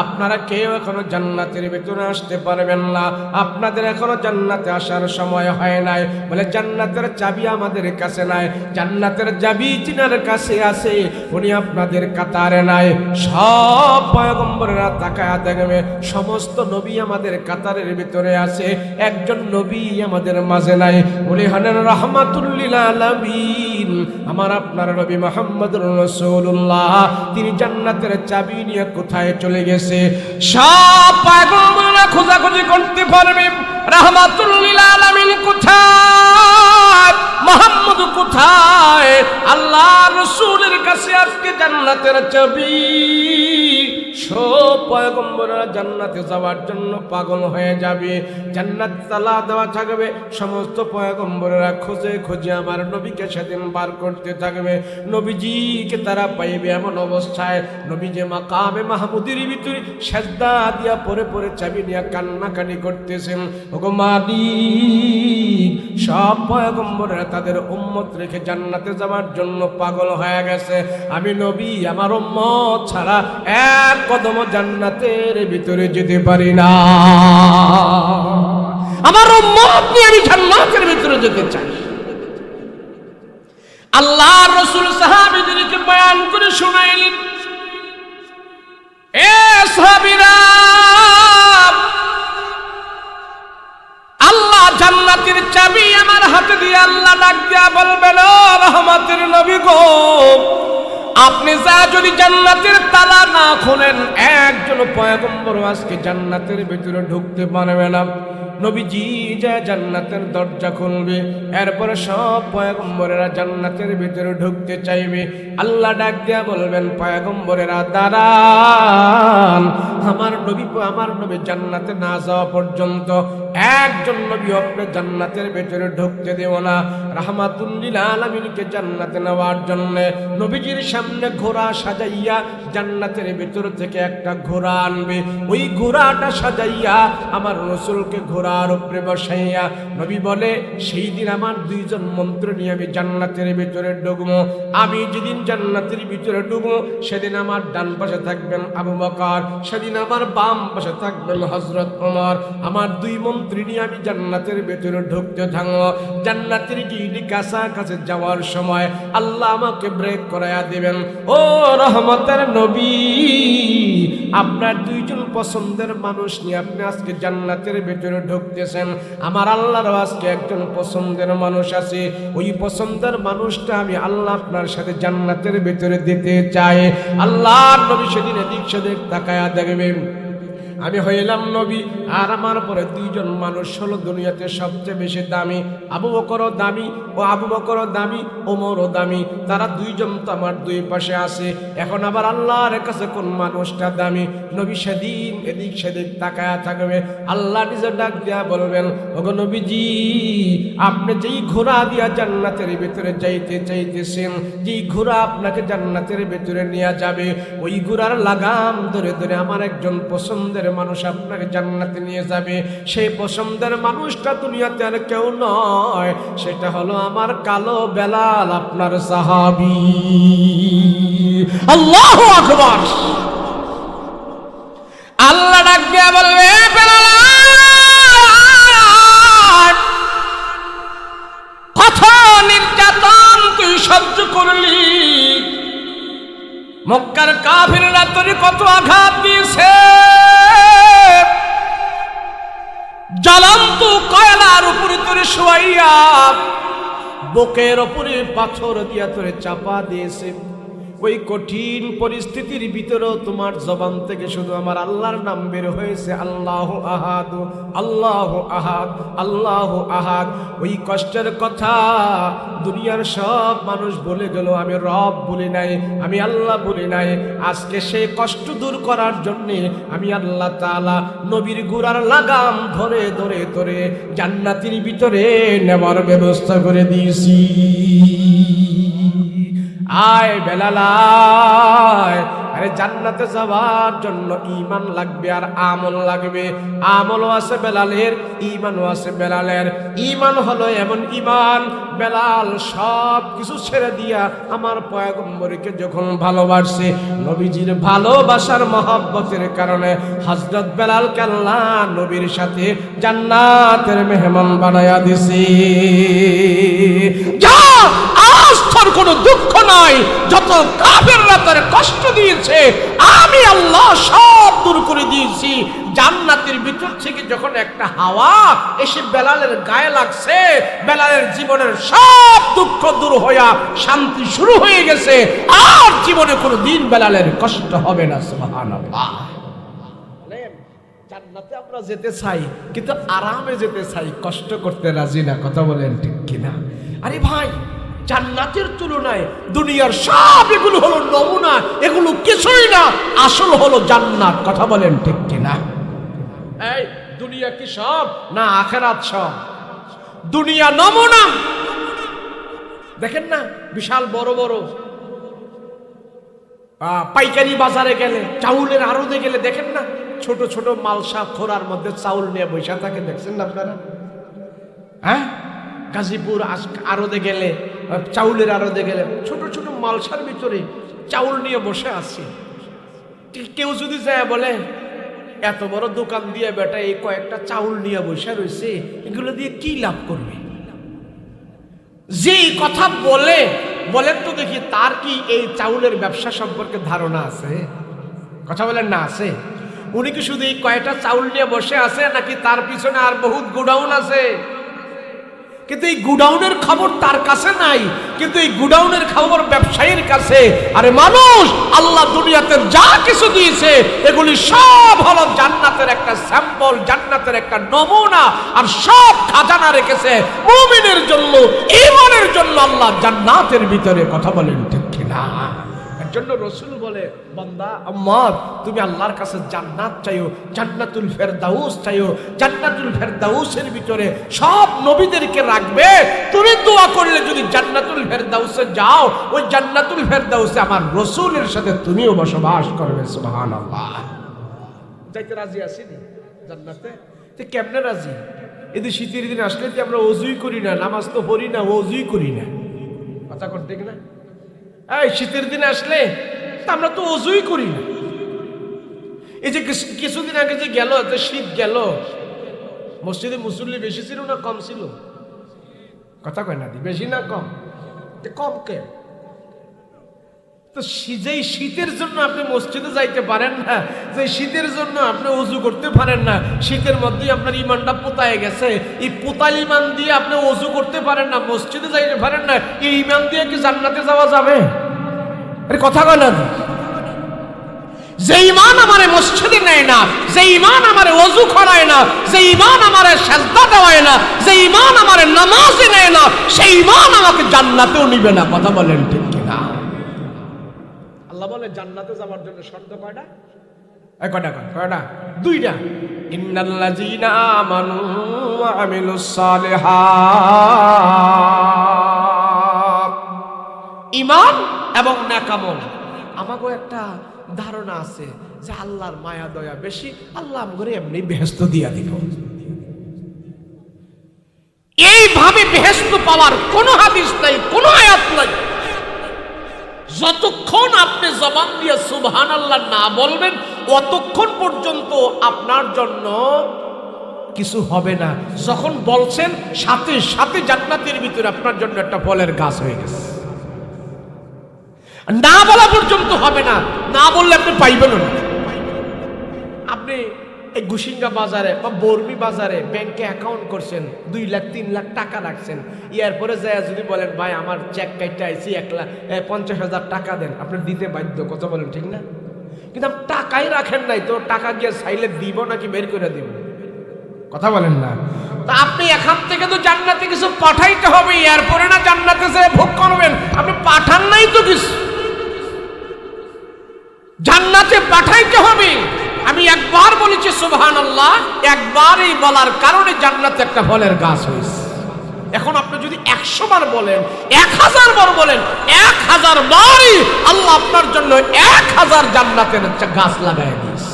আপনারা কেউ এখনো জান্নাতের ভিতরে আসতে পারবেন না, আপনাদের এখনো জান্নাতে আসার সময় হয় নাই। বলে জান্নাতের চাবি আমাদের কাছে নাই, জান্নাতের চাবি যিনার কাছে আছে উনি আপনাদের কাতারে নাই। সব পয়গম্বরেরা তাকায়া দেখবে, সমস্ত নবী আমাদের কাতারের ভিতরে আছে, একজন নবী আমাদের মাঝে নাই। উনি হলেন রাহমাতুল লিল আলামিন, আমার আপনার নবী মুহাম্মদুর রাসূলুল্লাহ। তিনি জান্নাতের চাবি নিয়ে কোথায় চলে গেছে? সব পয়গম্বররা খোঁজাখুঁজি করতে পারবে, রাহমাতুল লিল আলামিন কোথায়, মুহাম্মদ কোথায়? আল্লাহর রাসূলের কাছে আজকে জান্নাতের চাবি। সব পয়গম্বররা জান্নাতে যাওয়ার জন্য পাগল হয়ে যাবে, জান্নাত তালা দেওয়া থাকবে, সমস্ত পয়গম্বররা খোঁজে খোঁজে আমার নবীকে সেদিন বার করতে থাকবে। নবীজিকে তারা পাইবে এমন অবস্থায়, নবী যে মাকামে মাহমুদের ভিতরে সেজদা দিয়া পরে পরে চাবি নিয়ে কান্নাকাটি করতেছেন। ওগো মালিক, সব পয়গম্বররা তাদের উম্মত রেখে জান্নাতে যাওয়ার জন্য পাগল হয়ে গেছে। আমি নবী আমার উম্মত ছাড়া এক কদম জান্নাতের ভিতরে যেতে পারি না, আমার উম্মত নিয়ে আমি জান্নাতের ভিতরে যেতে চাই। আল্লাহর রাসূল সাহাবীদেরকে বয়ান করে শুনাইলেন, এ সাহাবীরা, আল্লাহ জান্নাতের চাবি আমার হাতে দিয়ে আল্লাহ ডাক দিয়া বলবেন, ও রহমতের নবী গো, আপনি যা যদি জান্নাতের তালা না খোলেন, একজন পয়গম্বর আজকে জান্নাতের ভিতরে ঢুকতে পারবে না। নবীজি যা জান্নাতের দরজা খুলবে, এরপরে সব পয়গম্বরেরা জান্নাতের ভিতরে ঢুকতে চাইবে। আল্লাহ ডাক দিয়া বলবেন, পয়গম্বরেরা দাঁড়ান, আমার নবী জান্নাতে না যাওয়া পর্যন্ত একজন নবী আপনি জান্নাতের ভিতরে ঢুকতে দেব না। রাহমাতুল লিল আলামিনকে জান্নাতে নেওয়ার জন্য নবীজির সামনে ঘোড়া সাজাইয়া জান্নাতের ভিতর থেকে একটা ঘোড়া আনবে, ওই ঘোড়াটা সাজাইয়া আমার রাসূলকে ঘোড়ার উপরে বসাইয়া নবী বলে, সেই দিন আমার দুইজন মন্ত্র নিয়ে আমি জান্নাতের ভিতরে ঢুকবো। আমি যেদিন জান্নাতের ভিতরে ঢুকবো, সেদিন আমার ডান পাশে থাকবেন আবু বকর, সেদিন আমার বাম পাশে থাকবেন হযরত ওমর। আমার দুই মন্ত্রী নিয়ে আমি জান্নাতের ভিতরে ঢুকতে থাকবো। জান্নাতের গিয়ে কাছাকাছি যাওয়ার সময় আল্লাহ আমাকে ব্রেক করাইয়া দিবেন, ও রহমতের নবী, আপনার দুইজন পছন্দের মানুষ নিয়ে আপনি আজকে জান্নাতের ভিতরে ঢুকতেছেন। আমার আল্লাহর আজকে একজন পছন্দের মানুষ আছে, ওই পছন্দের মানুষটা আমি আল্লাহ আপনার সাথে জান্নাতের ভিতরে দিতে চাই। আল্লাহর নবী সেদিন এদিক সেদিক তাকায়া দেখবেন, আমি হইলাম নবী, আর আমার পরে দুইজন মানুষ হলো দুনিয়াতে সবচেয়ে বেশি দামি। আবু বকরও দামি, ও আবু বকরও দামি, ওমরও দামি, তারা দুইজন তো আমার দুই পাশে আছে। এখন আবার আল্লাহর কাছে কোন মানুষটা দামি? নবী সেদিন এদিক সেদিক তাকায়া থাকবে, আল্লাহ নিজে ডাক দিয়া বলবেন, ওগো নবীজি, আপনি যেই ঘোড়া দিয়া জান্নাতের ভিতরে যাইতে চাইতেছেন, যেই ঘোড়া আপনাকে জান্নাতের ভিতরে নিয়ে যাবে, ওই ঘোড়ার লাগাম ধরে ধরে আমার একজন পছন্দের মানুষ আপনাকে জান্নাতে নিয়ে যাবে। সেই পছন্দের মানুষটা দুনিয়াতে আর কেউ নয়, সেটা হলো আমার কালো বেলাল, আপনার সাহাবী। আল্লাহু আকবার। আল্লাহ ডাক দিয়া বলবে, বেলাল, কত নির্যাতন তুই সহ্য করলি, মক্কার কাফিররা তোরে কত আঘাত দিয়েছে, জ্বলন্ত কয়লার উপরে তোরে শোয়াইয়া বুকের উপরে পাথর দিয়া তোরে চাপা দিয়েছে। ওই কঠিন পরিস্থিতির ভিতরেও তোমার জবান থেকে শুধু আমার আল্লাহর নাম বের হয়েছে, আল্লাহ আহাদ, আল্লাহ আহাদ, আল্লাহ আহাদ। ওই কষ্টের কথা দুনিয়ার সব মানুষ বলে গেল, আমি রব বলি নাই, আমি আল্লাহ বলি নাই। আজকে সেই কষ্ট দূর করার জন্যে আমি আল্লাহ তাআলা নবীর গুরার লাগাম ধরে ধরে ধরে জান্নাতের ভিতরে নেওয়ার ব্যবস্থা করে দিয়েছি। আয় বেলাল আয়, আরে জান্নাতে যাওয়ার জন্য ঈমান লাগবে আর আমল লাগবে। আমলও আছে বেলালের, ঈমানও আছে বেলালের। ঈমান হলো এমন ঈমান, বেলাল সব কিছু ছেড়ে দিয়া আমার পয়গম্বরকে যখন ভালোবাসছে, নবীজির ভালোবাসার মহব্বতের কারণে হযরত বেলালকে আল্লাহ নবীর সাথে জান্নাতের মেহমান বানায়া দিছে। যা আজ তোর কোনো দুঃখ নাই, যত কাফেররা তোর কষ্ট দিয়েছে আমি আল্লাহ সব দূর করে দিয়েছি। জান্নাতের ভিতর থেকে যখন একটা হাওয়া এসে বেলালের গায়ে লাগছে, বেলালের জীবনের সব দুঃখ দূর হইয়া শান্তি শুরু হয়ে গেছে। আর জীবনে কোনো দিন বেলালের কষ্ট হবে না। সুবহানাল্লাহ। জান্নাতে আমরা যেতে চাই, কিন্তু আরামে যেতে চাই, কষ্ট করতে রাজি না। কথা বলেন ঠিক কিনা? আরে ভাই, জান্নাতের তুলনায় দুনিয়ার সব এগুলো হলো নমুনা, এগুলো কিছুই না। আসল হলো জান্নাত। কথা বলেন ঠিক কিনা? এই দুনিয়া কি সব না আখিরাত সব? দুনিয়া নমুনা। দেখেন না, বিশাল বড় বড় পাইকারি বাজারে গেলে, চাউলের আড়তে গেলে দেখেন না, ছোট ছোট মালসা খোরার মধ্যে চাউল নিয়ে বসে থাকে, দেখছেন না আপনারা? হ্যাঁ, গাজীপুর আড়তে গেলে, চাউলের আড়তে গেলে ছোট ছোট মালসার ভিতরে চাউল নিয়ে বসে আছে। কেউ যদি যায় বলে, এত বড় দোকান দিয়ে বেটা এই কয়েকটা চাউল নিয়ে বসে রয়েছে, এগুলো দিয়ে কি লাভ করবে? যে কথা বলে, বলেন তো দেখি, তার কি এই চাউলের ব্যবসা সম্পর্কে ধারণা আছে? কথা বলেন না আছে? উনি কি শুধু এই কয়টা চাউল নিয়ে বসে আছে, নাকি তার পিছনে আর বহুত গোডাউন আছে? কিন্তু এই গুডাউনের খবর তার কাছে নাই, কিন্তু এই গুডাউনের খবর ব্যবসায়ীর কাছে। আরে মানুষ, আল্লাহ দুনিয়াতে যা কিছু দিয়েছে এগুলি সব হলো জান্নাতের একটা স্যাম্পল, জান্নাতের একটা নমুনা। আর সব খাজানা রেখেছে মুমিনের জন্য, ঈমানের জন্য আল্লাহ জান্নাতের ভিতরে। কথা বলেন ঠিক কিনা? এর জন্য রাসূল বলে, বান্দা উম্মত, তুমি আল্লাহর কাছে জান্নাত চাইও, জান্নাতুল ফেরদাউস চাইও। জান্নাতুল ফেরদাউসের ভিতরে সব নবীদেরকে রাখবে। তুমি দোয়া করলে যদি জান্নাতুল ফেরদাউসে যাও, ওই জান্নাতুল ফেরদাউসে আমার রাসূলের সাথে তুমিও বসবাস করবে। সুবহানাল্লাহ। যাইতে রাজি আছি না জান্নাতে? তো কেমনে রাজি? এই যে শীতের দিন আসলে তো আমরা ওযুই করি না, নামাজ তো পড়ি না, ওযুই করি না। কথা করতে না? এই শীতের দিনে আসলে আমরা তো ওযুই করি না। এই যে কিছুদিন আগে যে গেল, যে শীত গেল, মসজিদে মুসল্লি বেশি ছিল না কম ছিল? কথা কয় না, বেশি না কম? কম কে? তো যেই শীতের জন্য আপনি মসজিদে যাইতে পারেন না, যে শীতের জন্য আপনি ওযু করতে পারেন না, শীতের মধ্যেই আপনার ইমানটা পোতায় গেছে, এই পোতাল ইমান দিয়ে আপনি ওযু করতে পারেন না, মসজিদে যাইতে পারেন না, এই ইমান দিয়ে কি জান্নাতে যাওয়া যাবে? আরে কথা কয় না? যে ইমান আমারে মসজিদে নেয় না, যে ইমান আমারে ওযু করায় না, যে ইমান আমারে সিজদা দেওয়ায় না, যে ইমান আমারে নামাজে নেয় না, সেই ইমান আমাকে জান্নাতেও নিবে না। কথা বলেন ঠিক কিনা? আল্লাহ বলে জান্নাতে যাওয়ার জন্য শর্ত কয়টা? কয়টা? দুইটা। ইন্নাল্লাযীনা আমানু ওয়া আমিলুস সালিহাত, ঈমান এবং নেক আমল। আমাগো একটা ধারণা আছে যে আল্লাহর মায়া দয়া বেশি, আল্লাহ আমগরে এমনি বেহেশত দিয়া দিব। এইভাবে বেহেশত পাওয়ার কোনো হাদিস নাই, কোনো আয়াত নাই। যতক্ষণ আপনি জবান দিয়ে সুবহানাল্লাহ না বলবেন, অতক্ষণ পর্যন্ত আপনার জন্য কিছু হবে না। যখন বলছেন, সাথে সাথে জান্নাতের ভিতরে আপনার জন্য একটা ফলের গাছ হয়ে গেছে। না বলা পর্যন্ত হবে না, না বললে আপনি পাইবেনও না। আপনি এই গুসিঙ্গা বাজারে বা বর্মি বাজারে ব্যাংকে অ্যাকাউন্ট করছেন, 2 লাখ 3 লাখ টাকা রাখছেন, এরপরে যায় যদি বলেন ভাই আমার চেক কাইটা আইছি 1,50,000 টাকা দেন, আপনি দিতে বাধ্য, কথা বলেন ঠিক না? কিন্তু আপনি টাকাই রাখেন নাই, তো টাকা গিয়ে চাইলে দিব নাকি বের করে দিব? কথা বলেন না। তা আপনি এখান থেকে তো জান্নাতে কিছু পাঠাইতে হবে, এরপরে না জান্নাতে যে ভোগ করবেন। আপনি পাঠান নাই তো কিছু, জান্নাতে পাঠাইতে হবে। আমি একবার বলেছি সুবহানাল্লাহ, একবারই বলার কারণে জান্নাতে একটা ফলের গাছ হয়েছে। এখন আপনি যদি 100 বার বলেন, 1000 বার বলেন, 1000 বারই আল্লাহ আপনার জন্য 1000 জান্নাতের গাছ লাগায় দিয়েছে।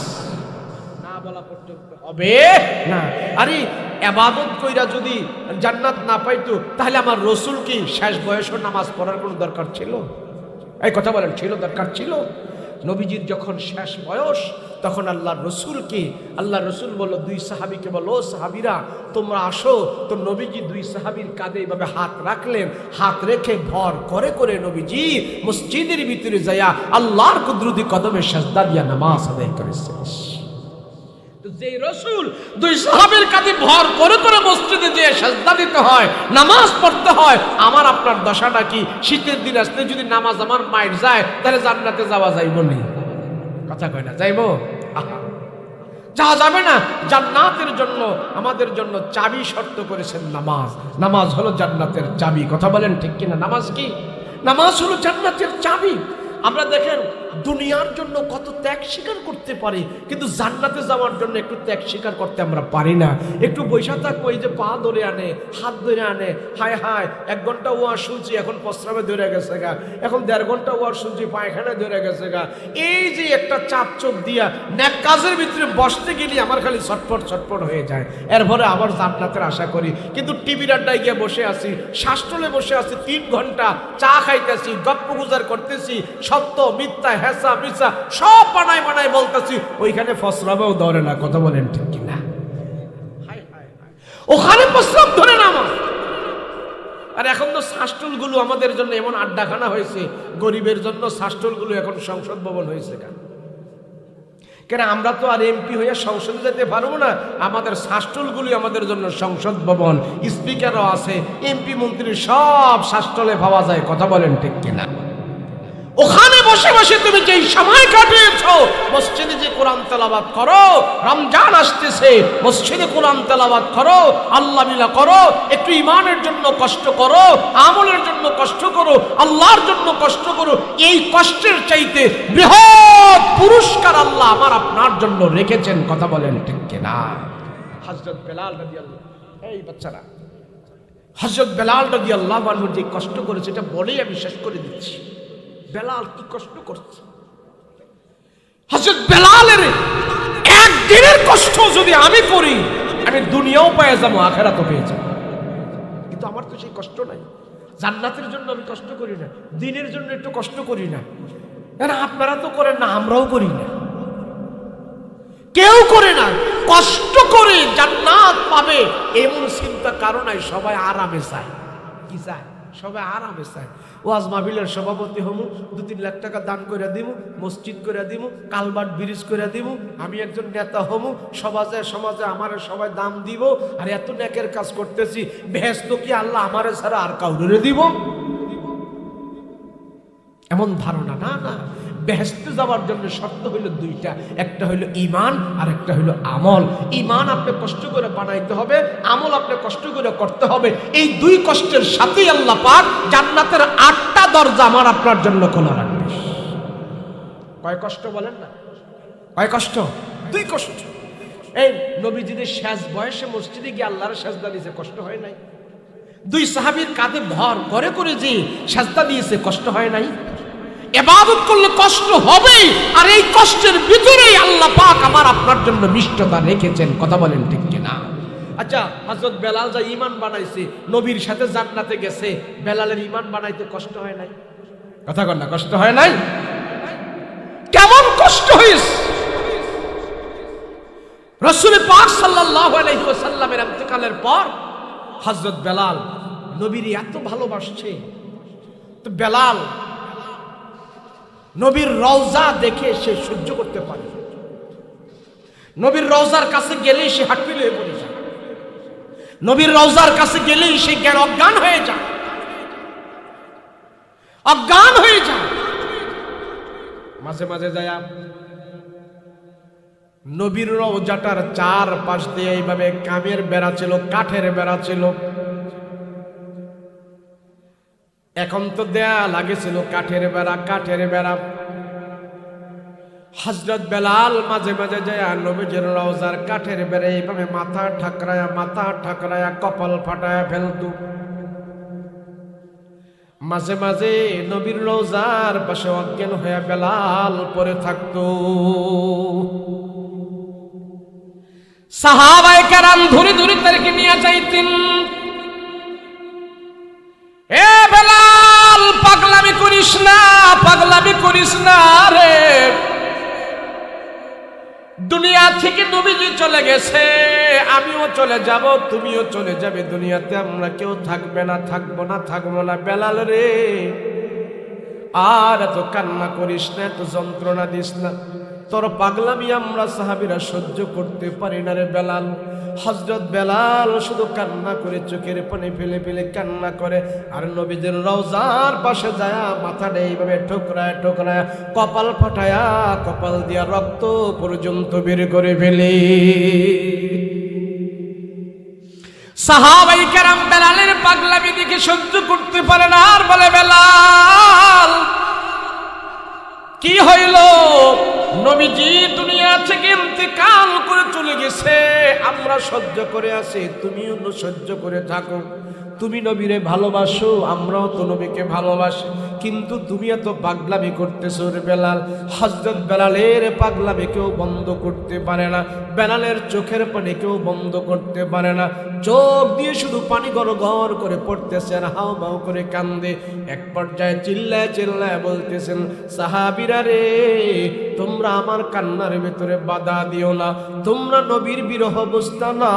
না বলা পর্যন্ত হবে না। আরে ইবাদত কইরা যদি জান্নাত না পাইতো, তাহলে আমার রাসূল কি শেষ বয়সে নামাজ পড়ার কোনো দরকার ছিল? এই কথা বলেন, ছিল? দরকার ছিল? নবীজির যখন শেষ বয়স, তখন আল্লাহ রসুলকে, আল্লাহ রসুল বলল 2 সাহাবীকে বলো, সাহাবীরা তোমরা আসো। তো নবীজি 2 সাহাবীর কাঁধে এইভাবে হাত রাখলেন, হাত রেখে ভর করে করে নবীজি মসজিদের ভিতরে যাইয়া আল্লাহর কুদরতি কদমে সিজদা দিয়া নামাজ আদায় করেছেন। তো যে রসুল 2 সাহাবীর কাঁধে ভর করে করে মসজিদে যেয়ে সিজদা দিতে হয়, নামাজ পড়তে হয়, আমার আপনার দশাটা কি? শীতের দিন আসতে যদি নামাজ আমার মায়ের যায়, তাহলে জান্নাতে যাওয়া যাইব না? কথা কয় না, যাইব? যাওয়া যাবে না। জান্নাতের জন্য আমাদের জন্য চাবি শর্ত করেছেন নামাজ। নামাজ হলো জান্নাতের চাবি, কথা বলেন ঠিক কিনা? নামাজ কি? নামাজ হলো জান্নাতের চাবি। আমরা দেখেন দুনিয়ার জন্য কত ত্যাগ স্বীকার করতে পারি, কিন্তু জান্নাতে যাওয়ার জন্য একটু ত্যাগ স্বীকার করতে আমরা পারি না। একটু বৈশা থাকবো, এই যে পা ধরে আনে, হাত ধরে আনে, হায় হায় 1 ঘন্টা ওয়াজ শুনছি, এখন প্রস্রাবে ধরে গেছে গা, এখন 1.5 ঘন্টা ওয়াজ শুনছি, পায়খানায় ধরে গেছে গা। এই যে একটা চাপ চোপ দিয়া নেক কাজের ভিতরে বসতে গেলে আমার খালি ছটফট ছটফট হয়ে যায়। এরপরে আবার জান্নাতের আশা করি, কিন্তু টিভির আড্ডায় গিয়ে বসে আছি, শাসটলে বসে আছি 3 ঘন্টা, চা খাইতেছি, গপ্প গুজার করতেছি, সত্য মিথ্যা হেসা মিছা সব বানায় বানায় বলতেছি, ওইখানে ফসরাবেও ধরে না। কথা বলেন ঠিক কিনা? ওখানে প্রস্রাব ধরে না আমার। আর এখন তো শাসটল গুলো আমাদের জন্য এমন আড্ডাখানা হয়েছে, গরিবের জন্য শাসটল গুলো এখন সংসদ ভবন হয়েছে। কেন আমরা তো আর এমপি হয়ে সংসদে যেতে পারবো না, আমাদের শাসটলগুলি আমাদের জন্য সংসদ ভবন। স্পিকারও আছে, এমপি মন্ত্রী সব শাসটলে পাওয়া যায়। কথা বলেন ঠিক কিনা? ওখানে বসে বসে তুমি যেই সময় কাটিয়েছ, মসজিদে যে কোরআন তেলাওয়াত করো, রমজান আসতেছে, মসজিদে কোরআন তেলাওয়াত করো, আল্লাহ মিলা করো, একটু ইমানের জন্য কষ্ট করো, আমলের জন্য কষ্ট করো, আল্লাহর জন্য কষ্ট করো, এই কষ্টের চাইতে বৃহৎ পুরস্কার আল্লাহ আমার আপনার জন্য রেখেছেন। কথা বলেন ঠিক কিনা? হযরত বেলাল রাদিয়াল্লাহু, এই বাচ্চারা, হযরত বেলাল রাদিয়াল্লাহু আনহু যে কষ্ট করেছে, এটা বলেই আমি শেষ করে দিচ্ছি। বেলাল কি কষ্ট করছে! হযরত বেলালের একদিনের কষ্ট যদি আমি করি, আমি দুনিয়াও পেয়ে যাবো, আখিরাতও পেয়ে যাবো। কিন্তু আমার তো সেই কষ্ট নাই। জান্নাতের জন্য আমি কষ্ট করি না, দিনের জন্য একটু কষ্ট করি না। আপনারা তো করেন না, আমরাও করি না, কেউ করে না। কষ্ট করে জান্নাত পাবে এমন চিন্তা কারণ নাই। সবাই আরামে চায়। কি চায়? সবাই আরামে চায়। ওয়াজ মাহফিলের সভাপতি হমু, 2-3 লাখ টাকা দান করে দিমু, মসজিদ করে দিমু, কালভার্ট ব্রিজ করে দিমু, আমি একজন নেতা হমু, সমাজে আমারে সবাই দাম দিব, আর এত নেকের কাজ করতেছি, বেহেশত কি আল্লাহ আমারে ছাড়া আর কাউরে দিব? এমন ধারণা না। না, বেহেশতে যাওয়ার জন্য শর্ত হইল 2টা, একটা হইল ঈমান আর একটা হইল আমল। ঈমান আপনি কষ্ট করে বানাইতে হবে, আমল আপনি কষ্ট করে করতে হবে। এই 2 কষ্টের সাথেই আল্লাহ পাক জান্নাতের 8টা দরজা আমার আপনার জন্য খোলা রাখবে। কয় কষ্ট বলেন না? কয় কষ্ট? 2 কষ্ট। এই নবীজিদের শেষ বয়সে মসজিদে গিয়ে আল্লাহর সিজদা দিয়েছে, কষ্ট হয় নাই? 2 সাহাবীর কাঁধে ভর করে করে যে সিজদা দিয়েছে, কষ্ট হয় নাই? ইবাদত করলে কষ্ট হবেই, আর এই কষ্টের ভিতরেই আল্লাহ পাক আমার আপনার জন্য মিষ্টতা রেখেছেন। কথা বলেন ঠিক কিনা? আচ্ছা, হযরত বেলাল যা ঈমান বানাইছে, নবীর সাথে জান্নাতে গেছে, বেলালের ঈমান বানাইতে কষ্ট হয় নাই? কথা কন না, কষ্ট হয় নাই? কেমন কষ্ট হয়েছে! রাসূল পাক সাল্লাল্লাহু আলাইহি ওয়াসাল্লামের ইন্তেকালের পর হযরত বেলাল নবীর এত ভালোবাসছে, তো বেলাল নবীর রওজা দেখে সে সহ্য করতে পারে। নবীর রওজার কাছে গেলেই সে হাঁটুই হয়ে পড়ে যায়। নবীর রওজার কাছে গেলেই সে জ্ঞান অজ্ঞান হয়ে যায়, অজ্ঞান হয়ে যায়। মাঝে মাঝে যায় নবীর রওজাটার চার পাশ দিয়ে এইভাবে কামের বেড়া ছিল, কাঠের বেড়া ছিল। এখন তো দেয়া লাগেছিল কাঠের বেড়া, কাঠের বেড়া। হযরত বেলাল মাঝে মাঝে যায় নবীজির রওজার কাঠের বেড়া এইভাবে মাথা ঠাকরায়া কপাল ফাটায়া ফেলতো। মাঝে মাঝে নবীর রওজার পাশে অজ্ঞান হয়ে বেলাল পড়ে থাকতো। সাহাবায়ে কেরাম ধরে ধরে তাকে নিয়ে যাইতেন। এ বেলাল, পাগলামি করিস না, পাগলামি করিস না রে। দুনিয়া থেকে নবীজি চলে গেছে, আমিও চলে যাব, তুমিও চলে যাবে। দুনিয়াতে আমরা কেউ থাকবে না, থাকবো না। বেলাল রে, আর এত কান্না করিস না, এত যন্ত্রণা দিস না। তোর পাগলামি আমরা সাহাবীরা সহ্য করতে পারি না রে বেলাল। হযরত বেলাল শুধু কান্না করে, চোখের পানি ফেলে ফেলে কান্না করে। আর নবীদের রওজার পাশে যায় মাথাটা এইভাবে ঠোকরায় কপাল ফাটায়া, কপাল দিয়া রক্ত পর্যন্ত বের করে ফেলে। সাহাবায়ে কেরাম বেলালের পাগলামি দেখে সহ্য করতে পারে না, আর বলে বেলাল কি হইল? নবীজি দুনিয়া থেকে ইন্তেকাল করে চলে গেছে, আমরা সহ্য করে আছি, তুমিও সহ্য করে থাকো। তুমি নবীরে ভালোবাসো, আমরাও তো নবীকে ভালোবাসি, কিন্তু তুমি এত পাগলামি করতেছো রে বেলাল। হযরত বেলালের পাগলামি কেউ বন্ধ করতে পারে না, বেলালের চোখের পানি কেউ বন্ধ করতে পারে না। চোখ দিয়ে শুধু পানি গড় করে পড়তেছে আর হাউ মাউ করে কান্দে। এক পর্যায়ে চিল্লায় বলতেছেন, সাহাবীরা রে, তোমরা আমার কান্নার ভেতরে বাধা দিও না, তোমরা নবীর বিরহ বুঝতা না।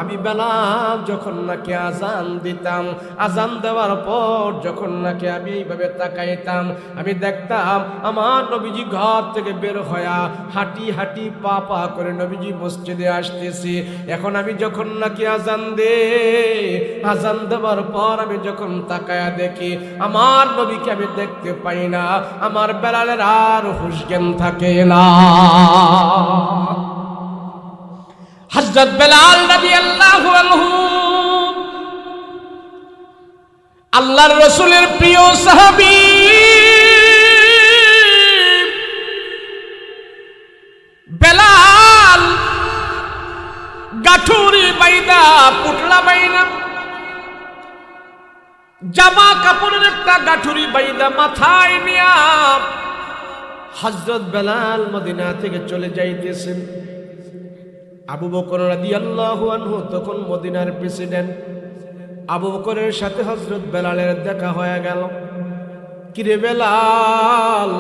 আমি বেলাল যখন নাকি আজান দিতাম, আজান দেওয়ার পর যখন নাকি আমি এইভাবে তাকাইতাম, আমি দেখতাম আমার নবীজি ঘর থেকে বের হয়া হাঁটি পা করে নবীজি মসজিদে আসতেছি। এখন আমি যখন নাকি আজান দেওয়ার পর আমি যখন তাকায়া দেখি আমার নবীকে আমি দেখতে পাই না, আমার বেলালের আর হুঁশ জ্ঞান থাকে না। হযরত বেলাল রাদিয়াল্লাহু আনহু আল্লাহর রাসূলের প্রিয় সাহাবী। বেলাল গাঠুরি বাইদা, পুটলা বাইনা, জামা কাপড়ের একটা গাঠুরি বাইদা মাথায় নিয়া হযরত বেলাল মদিনা থেকে চলে যাইতেছেন। আবু বকর রাদিয়াল্লাহু আনহু তখন মদিনার প্রেসিডেন্ট। আবু বকরের সাথে হযরত বেলালের দেখা হয়ে গেল। কিরে বেলাল,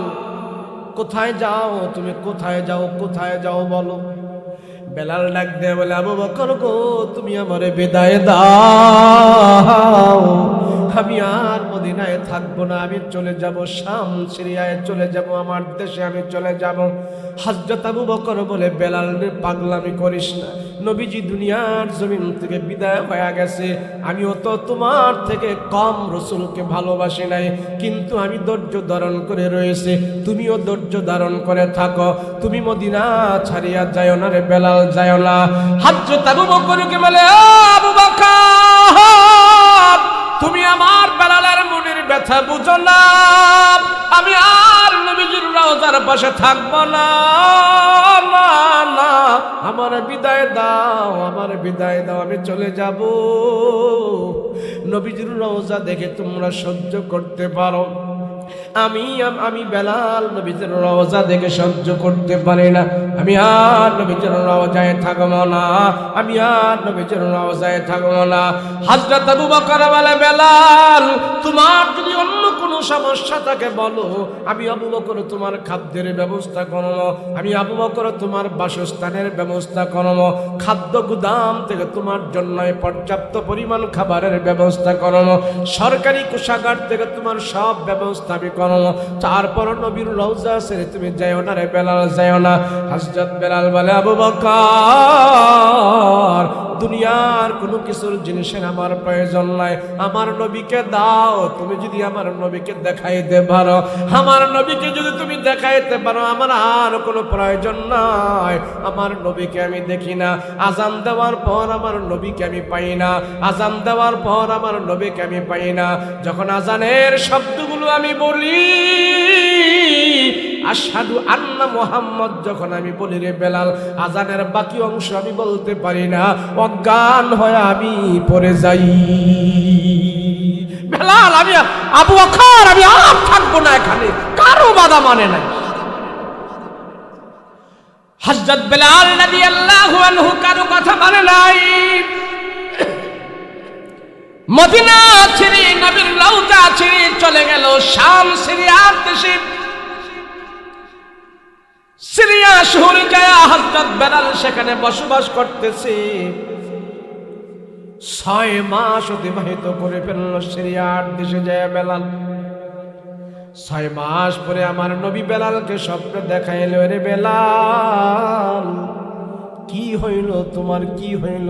কোথায় যাও তুমি? কোথায় যাও বলো। বেলাল ডাক দিয়ে বলে, আবু বকর গো, তুমি আমারে বিদায় দাও, আমি আর মদিনায় থাকবো না, আমি চলে যাব শাম, সিরিয়ায় চলে যাব, আমার দেশে আমি চলে যাব। হযরত আবু বকর বলে, বেলাল রে, পাগলামি করিস না, নবীজি দুনিয়ার জমিন থেকে বিদায় হয়ে গেছে, আমিও তো তোমার থেকে কম রাসূলকে ভালোবাসি নাই, কিন্তু আমি ধৈর্য ধারণ করে রয়েছে, তুমিও ধৈর্য ধারণ করে থাকো, তুমি মদিনা ছাড়িয়া যাও না রে বেলাল, যাও না। হযরত আবু বকরকে বলে, আবু বকর, তুমি আমার বেলালের মনের ব্যথা বুঝো না, আমি আর নবীজির রওজার পাশে থাকবো না, আমার বিদায় দাও, আমি চলে যাব। নবীজির রওজা দেখে তোমরা সহ্য করতে পারো, আমি বেলাল নবীজির রওজা দেখে সহ্য করতে পারি না, আমি আর নবীজির রওজায় থাকবো না, হযরত আবু বকর বলে, বেলাল, তোমার যদি অন্য কোনো সমস্যা থাকে বলো, আমি আবু বকর তোমার খাদ্যের ব্যবস্থা করব, আমি আবু বকর তোমার বাসস্থানের ব্যবস্থা করব, খাদ্য গুদাম থেকে তোমার জন্য পর্যাপ্ত পরিমাণ খাবারের ব্যবস্থা করব, সরকারি কোষাগার থেকে তোমার সব ব্যবস্থা আমি করব। তারপর নবীর রওজা ছেড়ে তুমি যাও না রে বেলাল, যাও না। হযরত বেলাল বলে, আবু বকর দুনিয়ার কোনো কিছুর জিনিসের আমার প্রয়োজন নাই, আমার নবীকে দাও। তুমি যদি আমার নবীকে দেখাইতে পারো, আমার নবীকে যদি তুমি দেখাইতে পারো, আমার আর কোনো প্রয়োজন নাই। আমার নবীকে আমি দেখি না, আজান দেওয়ার পর আমার নবীকে আমি পাই না, আজান দেওয়ার পর আমার নবীকে আমি পাই না। যখন আজানের শব্দগুলো আমি বলি, আশহাদু আন্না মুহাম্মদ যখন আমি বলি রে বেলাল, আজানের বাকি অংশ আমি বলতে পারি না, অজ্ঞান হয়ে আমি পড়ে যাই। বেলাল, আমি আবু বকর, আমি আর থাকবো না এখানে, কারো বাধা মানে নাই। হযরত বেলাল রাদিয়াল্লাহু আনহু কারো কথা মানে নাই। মদিনা ছেড়ে, নবীর রওজা ছেড়ে চলে গেল শাম সিরিয়ার দেশে। সিরিয়া শহরে যায় হযরত বেলাল সেখানে বসবাস করতেছে। 6 মাস অতিবাহিত করে ফেলল সিরিয়ার দেশে যায় বেলাল। 6 মাস পরে আমার নবী বেলালকে স্বপ্নে দেখাইল, রে বেলাল কি হইল তোমার, কি হইল?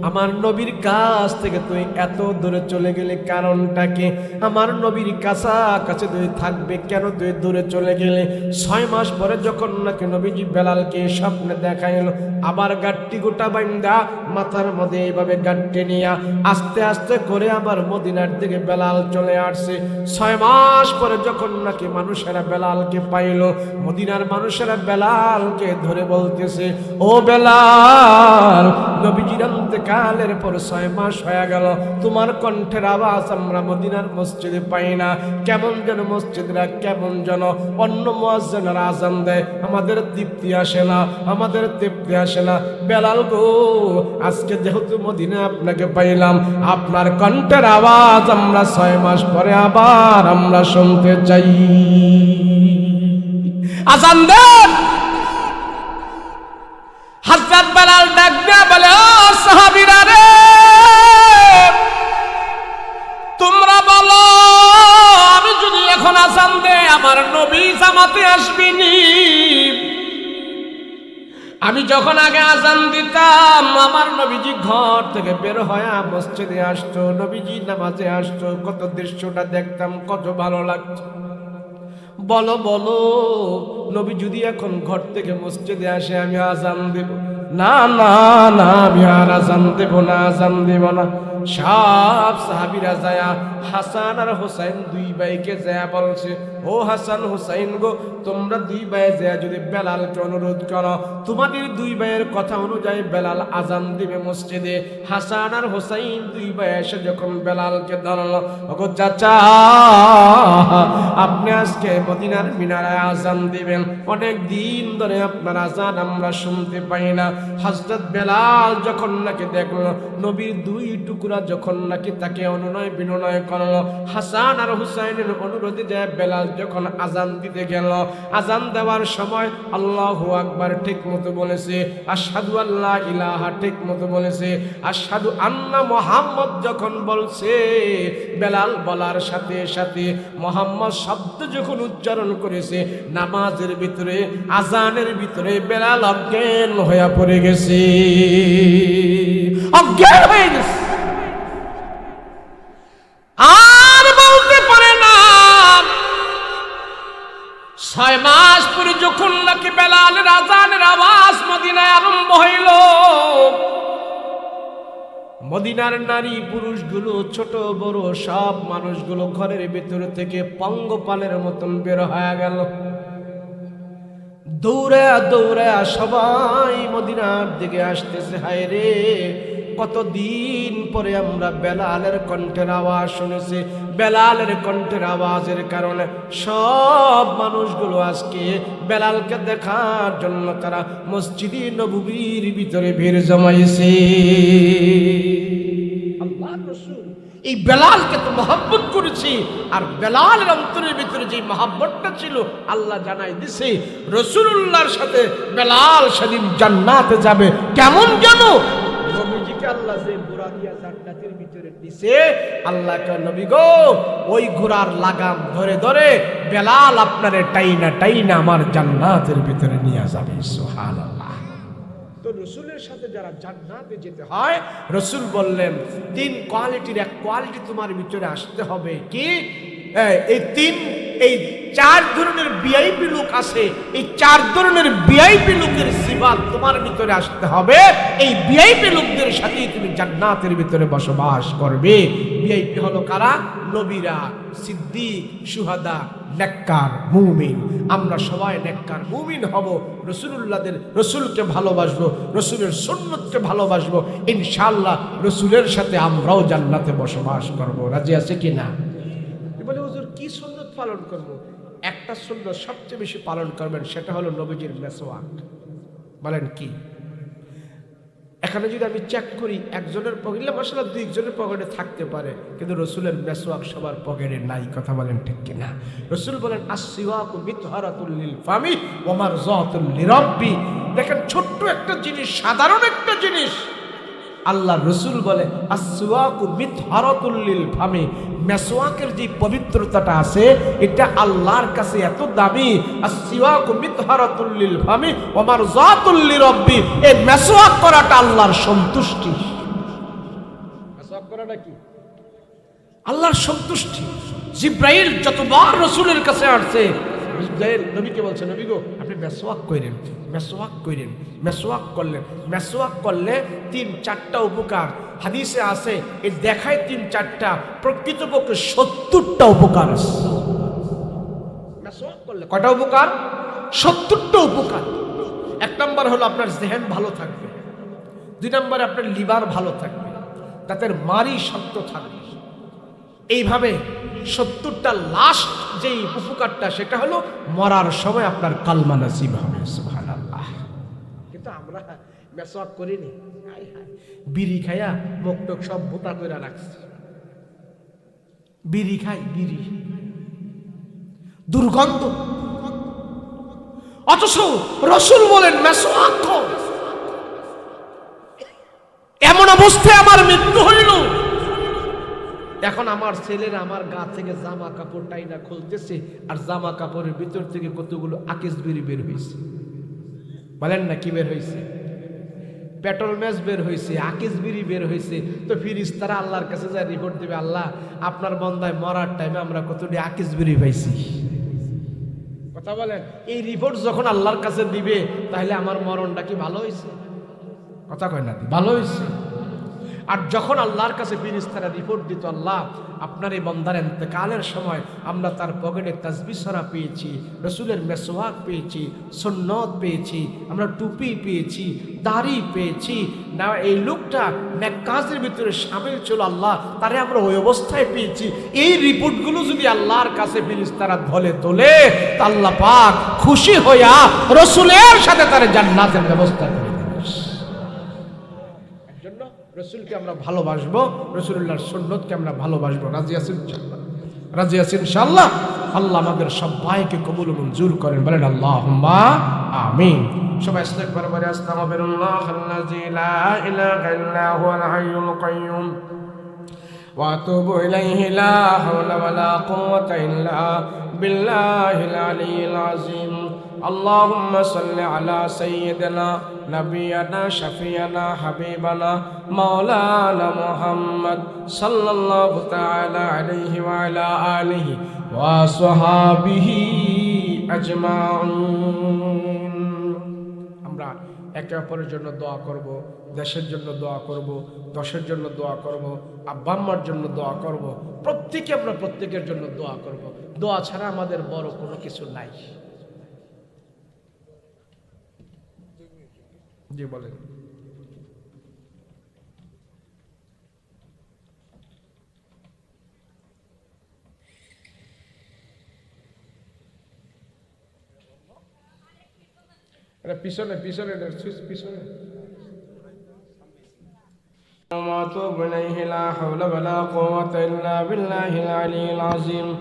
আমার নবীর কাছ থেকে তুই এত দূরে চলে গেলে কারণটা কি? আমার নবীর কাছাকাছি তুই থাকবে কেন তুই দূরে চলে গেলে? 6 মাস পরে যখন নাকি নবীজি বেলালকে স্বপ্নে দেখাইল, আবার গাট্টি গোটা বাইন্দা মাথার মধ্যে এইভাবে গাট্টি নিয়া আস্তে আস্তে করে আবার মদিনার দিকে বেলাল চলে আসছে। 6 মাস পরে যখন নাকি মানুষেরা বেলালকে পাইল, মদিনার মানুষেরা বেলালকে ধরে বলতেছে, ও বেলাল, নবীজির ইন্তেকালের পর 6 মাস হয়ে গেল, তোমার কণ্ঠের আওয়াজ আমরা মদিনার মসজিদে পাই না। কেমন যেন মসজিদরা কেমন যেন অন্য মুয়াজ্জিনরা আযান দেয়, আমাদের তৃপ্তি আসে না, আমাদের তৃপ্তি আসে না। বেলাল গো, আজকে যেহেতু মদিনা আপনাকে পাইলাম, আপনার কণ্ঠের আওয়াজ আমরা 6 মাস পরে আবার আমরা শুনতে চাই। আযান দেন। হযরত বেলাল ডাক দিয়ে বলে, ও সাহাবীরা রে, তোমরা বলো আমি যদি এখন আযান দেই আমার নবী জামাতে আসবেনি? আমি যখন আগে আযান দিতাম আমার নবীজি ঘর থেকে বের হয়ে মসজিদে আসতো, নবীজি নামাজে আসতো, কত দৃশ্যটা দেখতাম, কত ভালো লাগতো। বলো বলো, নবী যদি এখন ঘর থেকে মসজিদে আসে আমি আযান দেব? না না না, আমি আর আযান দেব না, আযান দেব না। সব সাহাবীরা যায় হাসান আর হোসেন 2 ভাইকে যায় বলছে, ও হাসান হোসেন গো, তোমরা 2 ভাই যায় যদি বেলালকে অনুরোধ করো, তোমাদের 2 ভাইয়ের কথা অনুযায়ী বেলাল আযান দিবে মসজিদে। হাসান আর হোসেন 2 ভাই এসে যখন বেলালকে ধরলো, ওগো চাচা, আপনি আজকে মদিনার মিনারায় আযান দিবেন, অনেক দিন ধরে আপনার আযান আমরা শুনতে পাই না। হযরত বেলাল যখন নাকি দেখলো নবীর 2 টুকরা যখন নাকি তাকে অনুনয় বিনয় করলো, হাসান আর হুসাইনের অনুরোধে যায় বেলাল যখন আযান দিতে গেল, আযান দেওয়ার সময় আল্লাহু আকবার ঠিক মতো বলেছে, আশহাদু আল্লা ইলাহা ঠিক মতো বলেছে, আশহাদু আন্না মুহাম্মদ যখন বলছে, বেলাল বলার সাথে সাথে মুহাম্মদ শব্দ যখন উচ্চারণ করেছে, নামাজের ভিতরে আযানের ভিতরে বেলাল অজ্ঞান হয়ে পড়ে গেছে, অজ্ঞান হয়ে গেছে, আর বলতে পারে না। 6 মাস পরে যখন নাকি বেলালের আযানের আওয়াজ মদিনায় আরম্ভ হইল, মদিনার নারী পুরুষগুলো, ছোট বড় সব মানুষগুলো ঘরের ভিতর থেকে পঙ্গপালের মতন বের হয়ে গেল। দৌড়ে দৌড়ে সবাই মদিনার দিকে আসতেছে। হায় রে, কতদিন পরে আমরা বেলালের কণ্ঠের আওয়াজ শুনেছি। বেলালের কণ্ঠের আওয়াজের কারণে সব মানুষগুলো আজকে বেলালকে দেখার জন্য তারা মসজিদে নববীর ভিতরে ভিড় জমাইছে। আল্লাহর রাসূল এই বেলালকে তো মহব্বত করেছি, আর বেলালের অন্তরের ভিতরে যে মহব্বতটা ছিল আল্লাহ জানাই দিছে রাসূলুল্লাহর সাথে বেলাল সেদিন জান্নাতে যাবে। কেমন জানো? নবীজিকে আল্লাহ যে ঘোড়া দিয়া জান্নাতের ভিতরে দিছে, আল্লাহ কয় নবী গো ওই ঘোড়ার লাগাম ধরে ধরে বেলাল আপনারে টাইনা টাইনা আমার জান্নাতের ভিতরে নিয়ে যাবে। সুবহানাল্লাহ। তো রসুলের সাথে যারা জান্নাতে যেতে হয়, রসুল বললেন তিন কোয়ালিটির এক কোয়ালিটি তোমার ভিতরে আসতে হবে। কি? এই চার ধরনের ভিআইপি লোক আছে, এই চার ধরনের ভিআইপি লোকের সিফাত তোমার ভিতরে আসতে হবে। এই ভিআইপি লোকদের সাথেই তুমি জান্নাতের ভিতরে বসবাস করবে। ভিআইপি হলো কারা? নবীরা, সিদ্দিক, শুহাদা, নেককার, মুমিন। আমরা সবাই নেককার মুমিন হব, রসুলকে ভালোবাসবো, রসুলের সুন্নতকে ভালোবাসবো। ইনশাআল্লাহ রসুলের সাথে আমরাও জান্নাতে বসবাস করব। রাজি আছে কি না? বলে হুজুর কি সুন্নত পালন করব? একটা সুন্নত সবচেয়ে বেশি পালন করবেন, সেটা হলো নবীজির মেসওয়াক। বলেন কি? এখানে যদি আমি চেক করি একজনের পকেটে মশলা দুইজনের পকেটে থাকতে পারে, কিন্তু রসুলের মেসওয়াক সবার পকেটে নাই। কথা বলেন ঠিক কিনা? রসুল বলেন আসসিওয়াকু মিতহারাতুল লিল ফামি ওয়া মারযাতুল লিরাব্বি। দেখেন ছোট্ট একটা জিনিস, সাধারণ একটা জিনিস, আল্লাহ রসুল বলে আসসিওয়াকু মিতহারাতুল লিল ফামি। মেসওয়াকের যে পবিত্রতাটা আছে এটা আল্লাহর কাছে এত দামি। আসসিওয়াকু মিতহারাতুল লিল ফামি ওয়া মারযাতুল লিরাব্বি। এই মেসওয়াক করাটা আল্লাহর সন্তুষ্টি। মেসওয়াক করাটা কি? আল্লাহর সন্তুষ্টি। জিব্রাইল যতবার রসুলের কাছে আসছে, নবীকে বলছে নবী গো আপনি মেসওয়াক করেন, মেসওয়াক করেন। মেসওয়াক করলেন, মেসওয়াক করলে 3-4টা উপকার হাদিসে আছে। এই দেখায় 3-4টা, প্রকৃতপক্ষে 70টা উপকার আছে। মেসওয়াক করলে কয়টা উপকার? 70টা উপকার। 1 নম্বর হলো আপনার জেহেন ভালো থাকবে, 2 নম্বরে আপনার লিভার ভালো থাকবে, দাঁতের মাড়ি শক্ত থাকবে। এইভাবে 70টা লাস্ট যেই উপকারটা সেটা হলো মরার সময় আপনার কালমা নসিব হবে। সুবহানাল্লাহ। কিন্তু আমরা মেসওয়াক করিনি, বিড়ি খাইয়া মুখ টুক সব ভোতা করে রাখছি। বিড়ি খাই, বিড়ি দুর্গন্ধ, অথচ রসুল বলেন মেসওয়াক কর। এমন অবস্থায় আমার মৃত্যু হইল, এখন আমার ছেলেরা আমার গা থেকে জামা কাপড় টাইনা খুলতেছে, আর জামা কাপড়ের ভিতর থেকে কতগুলো আকিস বিড়ি বের হয়েছে। বলেন না কি বের হয়েছে? পেট্রোল ম্যাচ বের হয়েছে, আকিস বিড়ি বের হয়েছে। তো ফিরিস্তারা আল্লাহর কাছে যায় রিপোর্ট দিবে, আল্লাহ আপনার বন্দায় মরার টাইমে আমরা কতটি আকিস বিড়ি পাইছি। কথা বলেন, এই রিপোর্ট যখন আল্লাহর কাছে দিবে তাহলে আমার মরণটা কি ভালো হয়েছে? কথা কয় না, ভালো হয়েছে। আর যখন আল্লাহর কাছে ফেরেশতারা রিপোর্ট দিত, আল্লাহ আপনার এই বান্দার ইন্তেকালের সময় আমরা তার পকেটে তাসবিহ সরা পেয়েছি, রসুলের মেসওয়াক পেয়েছি, সুন্নত পেয়েছি, আমরা টুপি পেয়েছি, দাড়ি পেয়েছি না, এই লোকটা নেক কাজের ভিতরে শামিল ছিল, আল্লাহ তারে আমরা ওই অবস্থায় পেয়েছি। এই রিপোর্টগুলো যদি আল্লাহর কাছে ফেরেশতারা ধলে তোলে, তা আল্লাহ পাক খুশি হইয়া রসুলের সাথে তার জান্নাতের ব্যবস্থা করে। রসুলকে আমরা ভালোবাসবো, রসুল্লাহর সুন্নতকে আমরা ভালোবাসবো। রাজি আছেন ইনশাআল্লাহ? রাজি আছেন ইনশাআল্লাহ? আল্লাহ আমাদের সবাইকে কবুল মঞ্জুর করেন। বলেন আল্লাহুম্মা আমিন। সবাই ইস্তেগফার করে আস্তাগফিরুল্লাহাল্লাযী লা ইলাহা ইল্লা হুয়াল হাইয়ুল কাইয়্যুম ওয়া আতুবু ইলাইহি লা হাওলা ওয়ালা কুওয়াতা ইল্লা বিল্লাহিল আলিয়্যিল আযীম। اللهم صل على سيدنا نبينا شفيعنا حبيبنا مولانا محمد صلى الله تعالى عليه وعلى آله وصحابه أجمعين। আমরা একে অপরের জন্য দোয়া করব, দেশের জন্য দোয়া করব, দশের জন্য দোয়া করব, আব্বা আম্মার জন্য দোয়া করব, প্রত্যেকে আমরা প্রত্যেকের জন্য দোয়া করব। দোয়া ছাড়া আমাদের বড় কোনো কিছু নাই। জি বলেন। পিছনে পিছনে পিছনে وأتوب إليه لا حول ولا قوة إلا بالله العلي العظيم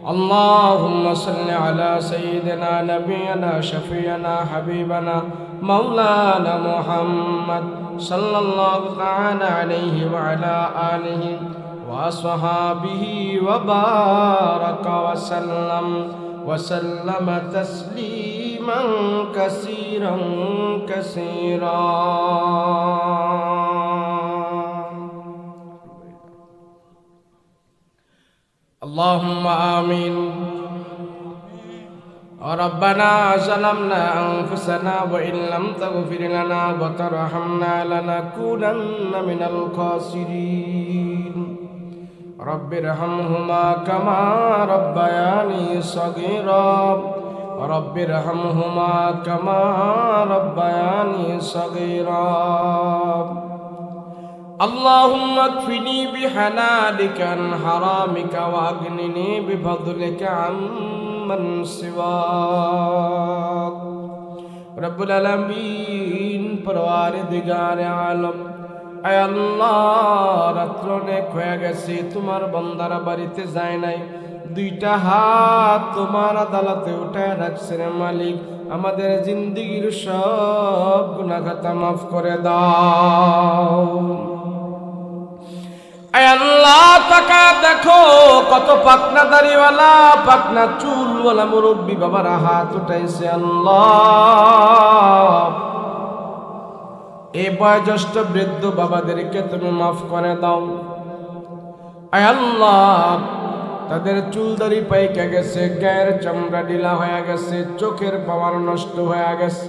اللهم صل على سيدنا نبينا شفيعنا حبيبنا مولانا محمد صلى الله تعالى عليه وعلى آله وأصحابه وبارك وسلم تسليما كثيرا كثيرا اللهم آمين ربنا ظلمنا أنفسنا وإن لم تغفر لنا وترحمنا لنكونن من الخاسرين رب ارحمهما كما ربياني صغيرا رب ارحمهما كما ربياني صغيرا اللهم اكفني بحلالك عن حرامك واغنني بفضلك عمن سواك رب العالمين परवारदिगार आलम আয় আল্লাহ রাত্র অনেক হয়ে গেছে তোমার বান্দারা বাড়িতে যায় নাই দুইটা হাত তোমার আদালতে উঠায় রাখছে রে মালিক আমাদের জিন্দেগীর সব গুনাহ খাতা মাফ করে দাও আয় আল্লাহ তাকা দেখো কত পাকনা দাড়িওয়ালা পাকনা চুলওয়ালা মুরব্বী বাবারা হাত উঠাইছে আল্লাহ এই বয়োজ্যেষ্ঠ বৃদ্ধ বাবাদেরকে তুমি মাফ করে দাও আয় আল্লাহ তাদের চুল দাড়ি পাইকে গেছে গায়ের চামড়া ঢিলা হয়ে গেছে চোখের পাওয়ার নষ্ট হয়ে গেছে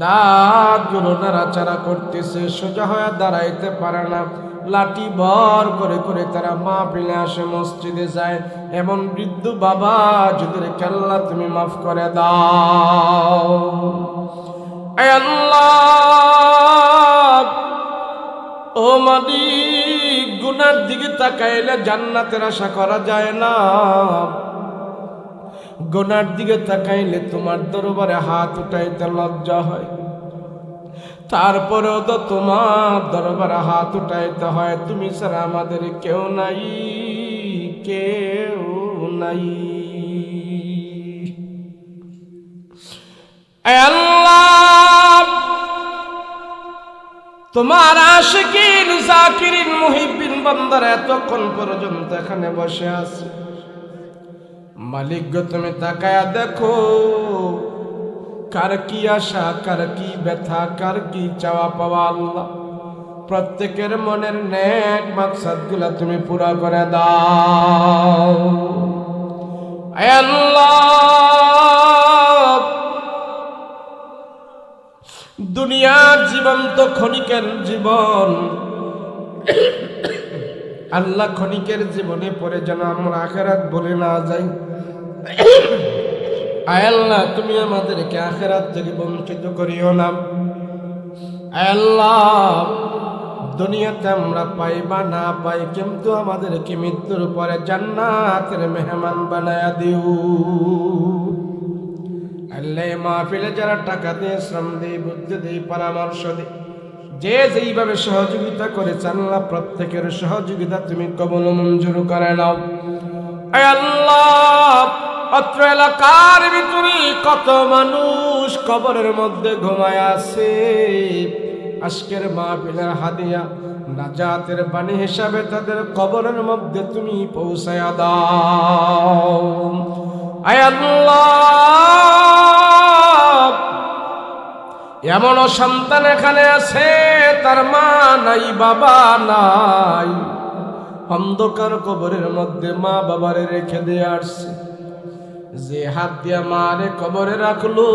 দাঁতগুলো নাড়াচাড়া করতেছে সোজা হয়ে দাঁড়াইতে পারে না লাঠি ভর করে করে তারা মাহফিলে আসে মসজিদে যায় এমন বৃদ্ধ বাবা যাদেরকে আল্লাহ তুমি মাফ করে দাও আয় আল্লাহ ও মালিক গুনার দিকে তাকাইলে জান্নাতের আশা করা যায় না গুনার দিকে তাকাইলে তোমার দরবারে হাত উঠাইতে লজ্জা হয় তারপরেও তো তোমার দরবারে হাত উঠাইতে হয় তুমি ছাড়া আমাদের কেউ নাই কেউ নাই আল্লাহ তোমার আশিকিন জাকিরিন মুহিব্বিন বান্দারা এতক্ষণ পর্যন্ত এখানে বসে আছে মালিক গো তুমি তাকায়া দেখো কার কি আশা কার কি ব্যথা কার কি চাওয়া পাওয়া আল্লাহ প্রত্যেকের মনের নেক মাকসাদগুলা তুমি পুরা করে দাও আয় আল্লাহ দুনিয়ার জীবন তো ক্ষণিকের জীবন আল্লাহ ক্ষণিকের জীবনে পরে যেন আমরা আখিরাত বলে না যাই আয় আল্লাহ তুমি আমাদেরকে আখিরাত থেকে বঞ্চিত করিও না আয় আল্লাহ দুনিয়াতে আমরা পাই বা না পাই কিন্তু আমাদেরকে মৃত্যুর পরে জান্নাতের মেহমান বানায়া দিও আল্লাহ মাহফিলে যারা টাকা দিয়ে শ্রম দিয়ে বুদ্ধি দিয়ে পরামর্শ দিয়ে যে যেইভাবে সহযোগিতা করেছে আল্লাহ প্রত্যেকের সহযোগিতা তুমি কবুল মঞ্জুর করে নাও আয় আল্লাহ অত্র এলাকার ভিতরে কত মানুষ কবরের মধ্যে ঘুমায় আছে আজকের মাহফিলের হাদিয়া নাজাতের বাণী হিসাবে তাদের কবরের মধ্যে তুমি পৌঁছায়া দাও আয় আল্লাহ এমন সন্তান এখানে আছে তার মা নাই বাবা নাই অন্ধকার কবরের মধ্যে মা বাবারে রেখে দিয়ে আসছে যে হাত দিয়া মারে কবরে রাখলো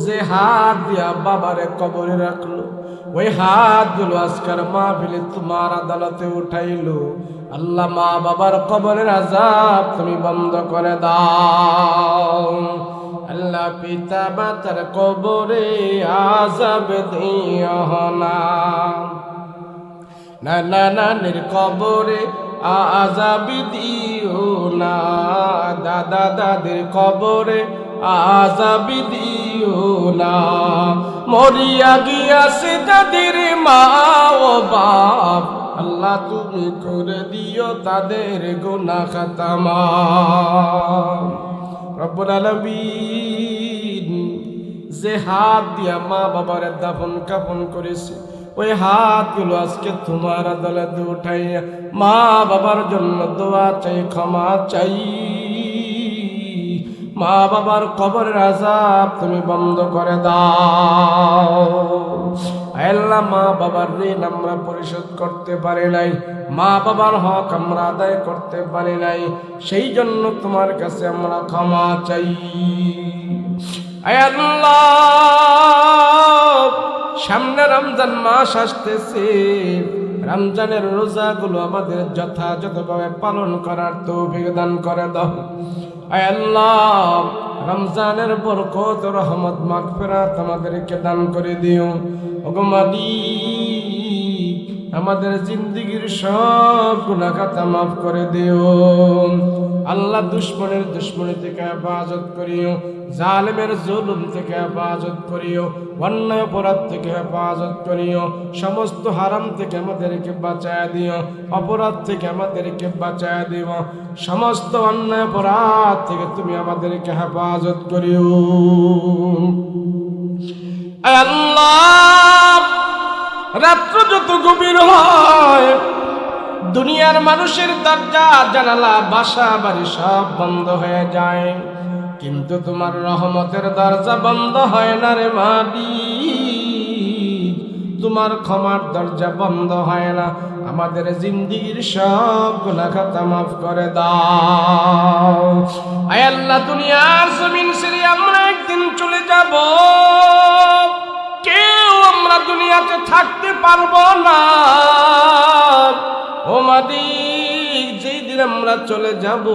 যে হাত দিয়া বাবারে কবরে রাখলো ওই হাতগুলো আজকের মাহফিলে তোমার আদালতে উঠাইলো আল্লাহ মা বাবার কবরের আযাব তুমি বন্ধ করে দাও আল্লাহ পিতা মাতার কবরে আযাব দিও না নানা নানির কবরে আযাব দিও না দাদা দাদির কবরে আযাবি দিও না। মরিয়া গিয়াছে যাদের মা ও বাপ, আল্লাহ তুমি করে দিও তাদের গুনাহ খাতা মাফ। রব্বুল আলামিন যে হাত দিয়া মা বাবার দাফন কাফন করেছে, ওই হাতগুলো আজকে তোমার আদালতে উঠাইয়া মা বাবার জন্য দোয়া চাই, ক্ষমা চাই। মা বাবার কবরের আযাব তুমি বন্ধ করে দাও। আল্লাহ, মা বাবার ঋণ আমরা পরিশোধ করতে পারি নাই, মা বাবার হক আমরা আদায় করতে পারি নাই, সেই জন্য তোমার কাছে আমরা ক্ষমা চাই। আয় আল্লাহ, সামনে রমজান মাস আসতেছে, রমজানের রোজাগুলো আমাদের যথাযথভাবে পালন করার তৌফিক দান করে দাও। আয় আল্লাহ, রমজানের বরকত রহমত মাগফিরাত আমাদেরকে দান করে দিও। ওগো মালিক, আমাদের জিন্দেগীর সব গুনাহ খাতা মাফ করে দিও। আল্লাহ, দুশ্মনের দুশ্মনী থেকে হেফাজত করিও, জালেমের জুলুম থেকে হেফাজত করিও, অন্যায় অপরাধ থেকে হেফাজত করিও, সমস্ত হারাম থেকে আমাদেরকে বাঁচায় দিও, অপরাধ থেকে আমাদেরকে বাঁচায় দিও, সমস্ত অন্যায় অপরাধ থেকে তুমি আমাদেরকে হেফাজত করিও। আল্লাহ, রাত্র যত গভীর হয়, দুনিয়ার মানুষের দরজা জানালা বাসা বাড়ি সব বন্ধ হয়ে যায়, কিন্তু তোমার রহমতের দরজা বন্ধ হয় না রে মালিক। তোমার ক্ষমার দরজা বন্ধ হয় না। আমাদের জিন্দেগীর সব গুনাহ খাতা মাফ করে দাও। আয় আল্লাহ, দুনিয়ার জমিন ছেড়ে আমরা একদিন চলে যাব, কেউ আমরা দুনিয়াতে থাকতে পারবো না। ও মালিক, যেই দিন আমরা চলে যাব,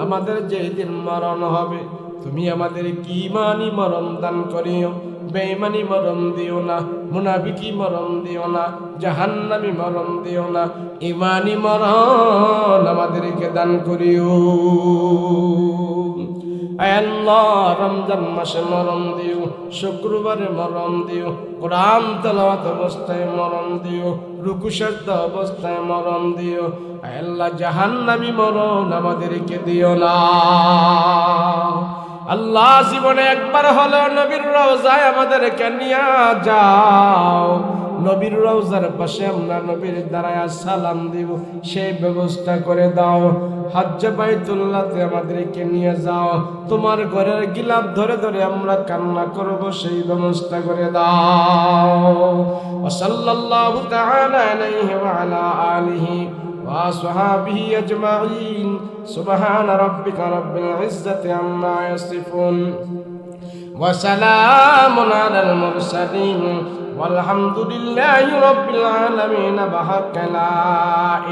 আমাদের যেই দিন মরণ হবে, তুমি আমাদের ঈমানি মরণ দান করিও, বেঈমানি মরণ দিও না, মুনাফিকি মরণ দিও না, জাহান্নামী মরণ দিও না, ঈমানি মরণ আমাদেরকে দান করিও। আয় আল্লাহ, রমজান মাসে মরণ দিও, শুক্রবারে মরণ দিও, কোরআন তেলাওয়াত অবস্থায় মরণ দিও, রুকু সাজদা অবস্থায় মরণ দিও। আয় আল্লাহ, জাহান্নামী মরণ আমাদেরকে দিও না। আল্লাহ, জীবনে একবার হলো নবীর রওজায় আমাদেরকে নিয়ে যাও। নবীর রওজার পাশে আমরা নবীর দাঁড়ায় সালাম দিব, সেই ব্যবস্থা করে দাও। হজ্জে বাইতুল্লাহতে আমাদেরকে নিয়ে যাও, তোমার ঘরের গিলাপ ধরে ধরে আমরা কান্না করব, সেই ব্যবস্থা করে দাও। সাল্লাল্লাহু তাআলা আলাইহি ওয়া আলা আলিহি ওয়া আসহাবিহি আজমাইন। সুবহান রাব্বিকা রাব্বিল ইজ্জাতি আম্মা ইয়াসিফুন ওয়া সালামুন আলাল মুরসালিন walhamdulillahi rabbil alamin। বাহাক্কা লা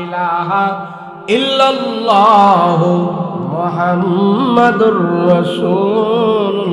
ইলাহা ইল্লাল্লাহু মুহাম্মাদুর রাসূলুল্লাহ।